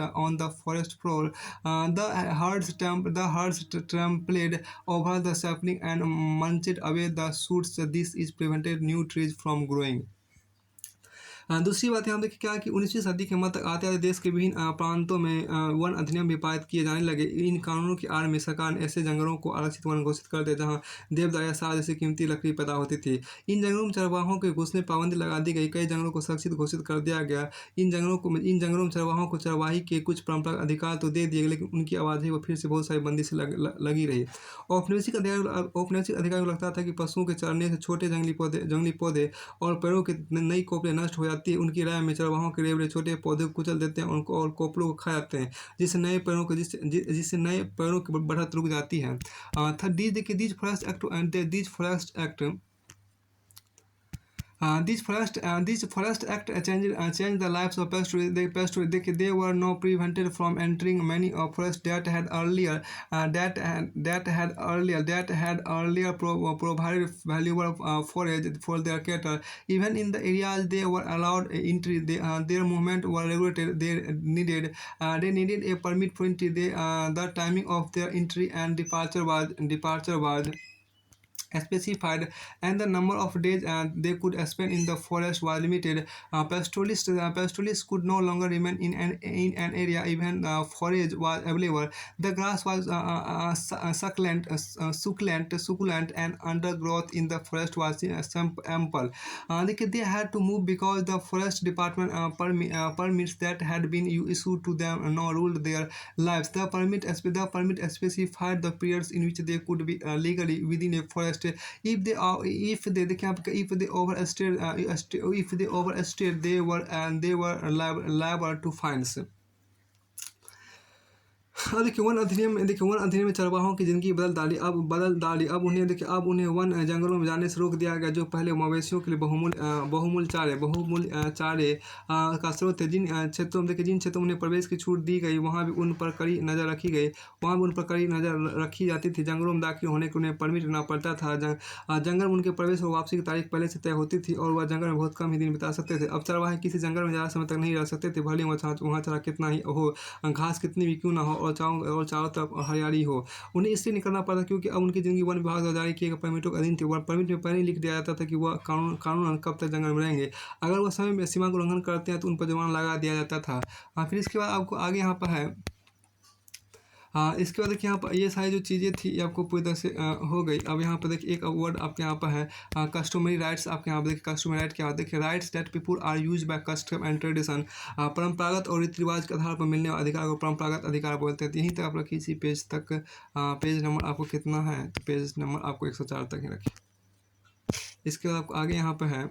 floor. The herds trampled over the sapling and munched away the shoots. This is prevented new trees from growing. दूसरी बात यहाँ देखिए क्या है कि 19वीं सदी के मध्य तक आते आते देश के विभिन्न प्रांतों में वन अधिनियम भी पारित किए जाने लगे। इन कानूनों की आड़ में सरकार ने ऐसे जंगलों को आरक्षित वन घोषित कर दिया जहाँ देवदार या साल जैसी कीमती लकड़ी पैदा होती थी। इन जंगलों में चरवाहों के घुसने पाबंदी लगा दी गई। कई जंगलों को सुरक्षित घोषित कर दिया गया। इन जंगलों में चरवाहों को चरवाही के कुछ परंपरागत अधिकार तो दे दिए गए, लेकिन उनकी आबादी पर फिर से बहुत सारी बंदी से लगी रही। औपनिवेशिक अधिकारियों को लगता था कि पशुओं के चरने से छोटे जंगली पौधे और पेड़ों की नई कोपलें नष्ट हो जाती है। उनकी राय में चरवाहों के रेवड़े छोटे पौधे को कुचल देते हैं उनको और कोपलों को खा जाते हैं, जिससे नए पेड़ों की बढ़त रुक जाती है। These forest act These forest act changed the lives of pastoralists. They were now prevented from entering many forests that had earlier provided valuable forage for their cattle. Even in the areas they were allowed entry, their movement were regulated. They needed a permit for entry. The timing of their entry and departure was specified, and the number of days they could spend in the forest was limited. Pastoralists could no longer remain in an area even forage was available. The grass was succulent, and undergrowth in the forest was ample. They had to move because the forest department permits that had been issued to them now ruled their lives. The permit specified the periods in which they could be legally within a forest. If they overstayed, they were liable to fines. हाँ देखिए one अधिनियम में चरवाहों की ज़िंदगी बदल डाली। अब उन्हें वन जंगलों में जाने से रोक दिया गया, जो पहले मवेशियों के लिए बहुमूल्य चारे का स्रोत थे। जिन क्षेत्रों में उन्हें प्रवेश की छूट दी गई, वहाँ भी उन पर कड़ी नज़र रखी जाती थी। जंगलों में दाखिल होने के उन्हें परमिट लेना पड़ता था। जंगल में उनके प्रवेश और वापसी की तारीख पहले से तय होती थी और वह जंगल में बहुत कम ही दिन बिता सकते थे। अब चरवाहे किसी जंगल में ज़्यादा समय तक नहीं रह सकते थे, भले वहाँ चारा कितना ही हो, घास कितनी भी क्यों ना हो और चारों तरफ हरियाली हो। उन्हें इसलिए निकलना पड़ा क्योंकि अब उनकी ज़िंदगी वन विभाग द्वारा जारी किए गए परमिटों के अधीन थी। परमिट में पहले ही लिख दिया जाता था कि वह कानूनन कब तक जंगल में रहेंगे। अगर वह समय सीमा का उल्लंघन करते हैं तो उन पर जुर्माना लगा दिया जाता था। फिर इसके बाद आपको आगे यहाँ पर है इसके बाद देखिए यहाँ पर ये सारी जो चीज़ें थी ये आपको पूरी तरह से हो गई। अब यहाँ पर देखिए एक वर्ड आपके यहाँ पर है कस्टमरी राइट्स। आपके यहाँ पर देखिए कस्टमरी राइट क्या होता है, देखिए rights that people are use by custom and tradition. परंपरागत और रीति रिवाज के आधार पर मिलने वाले अधिकार को परंपरागत अधिकार बोलते हैं। यहीं तक आप रखिए इसी पेज तक। पेज नंबर आपको कितना है, तो पेज नंबर आपको 104 तक ही रखिए। इसके बाद आपको आगे यहाँ पर है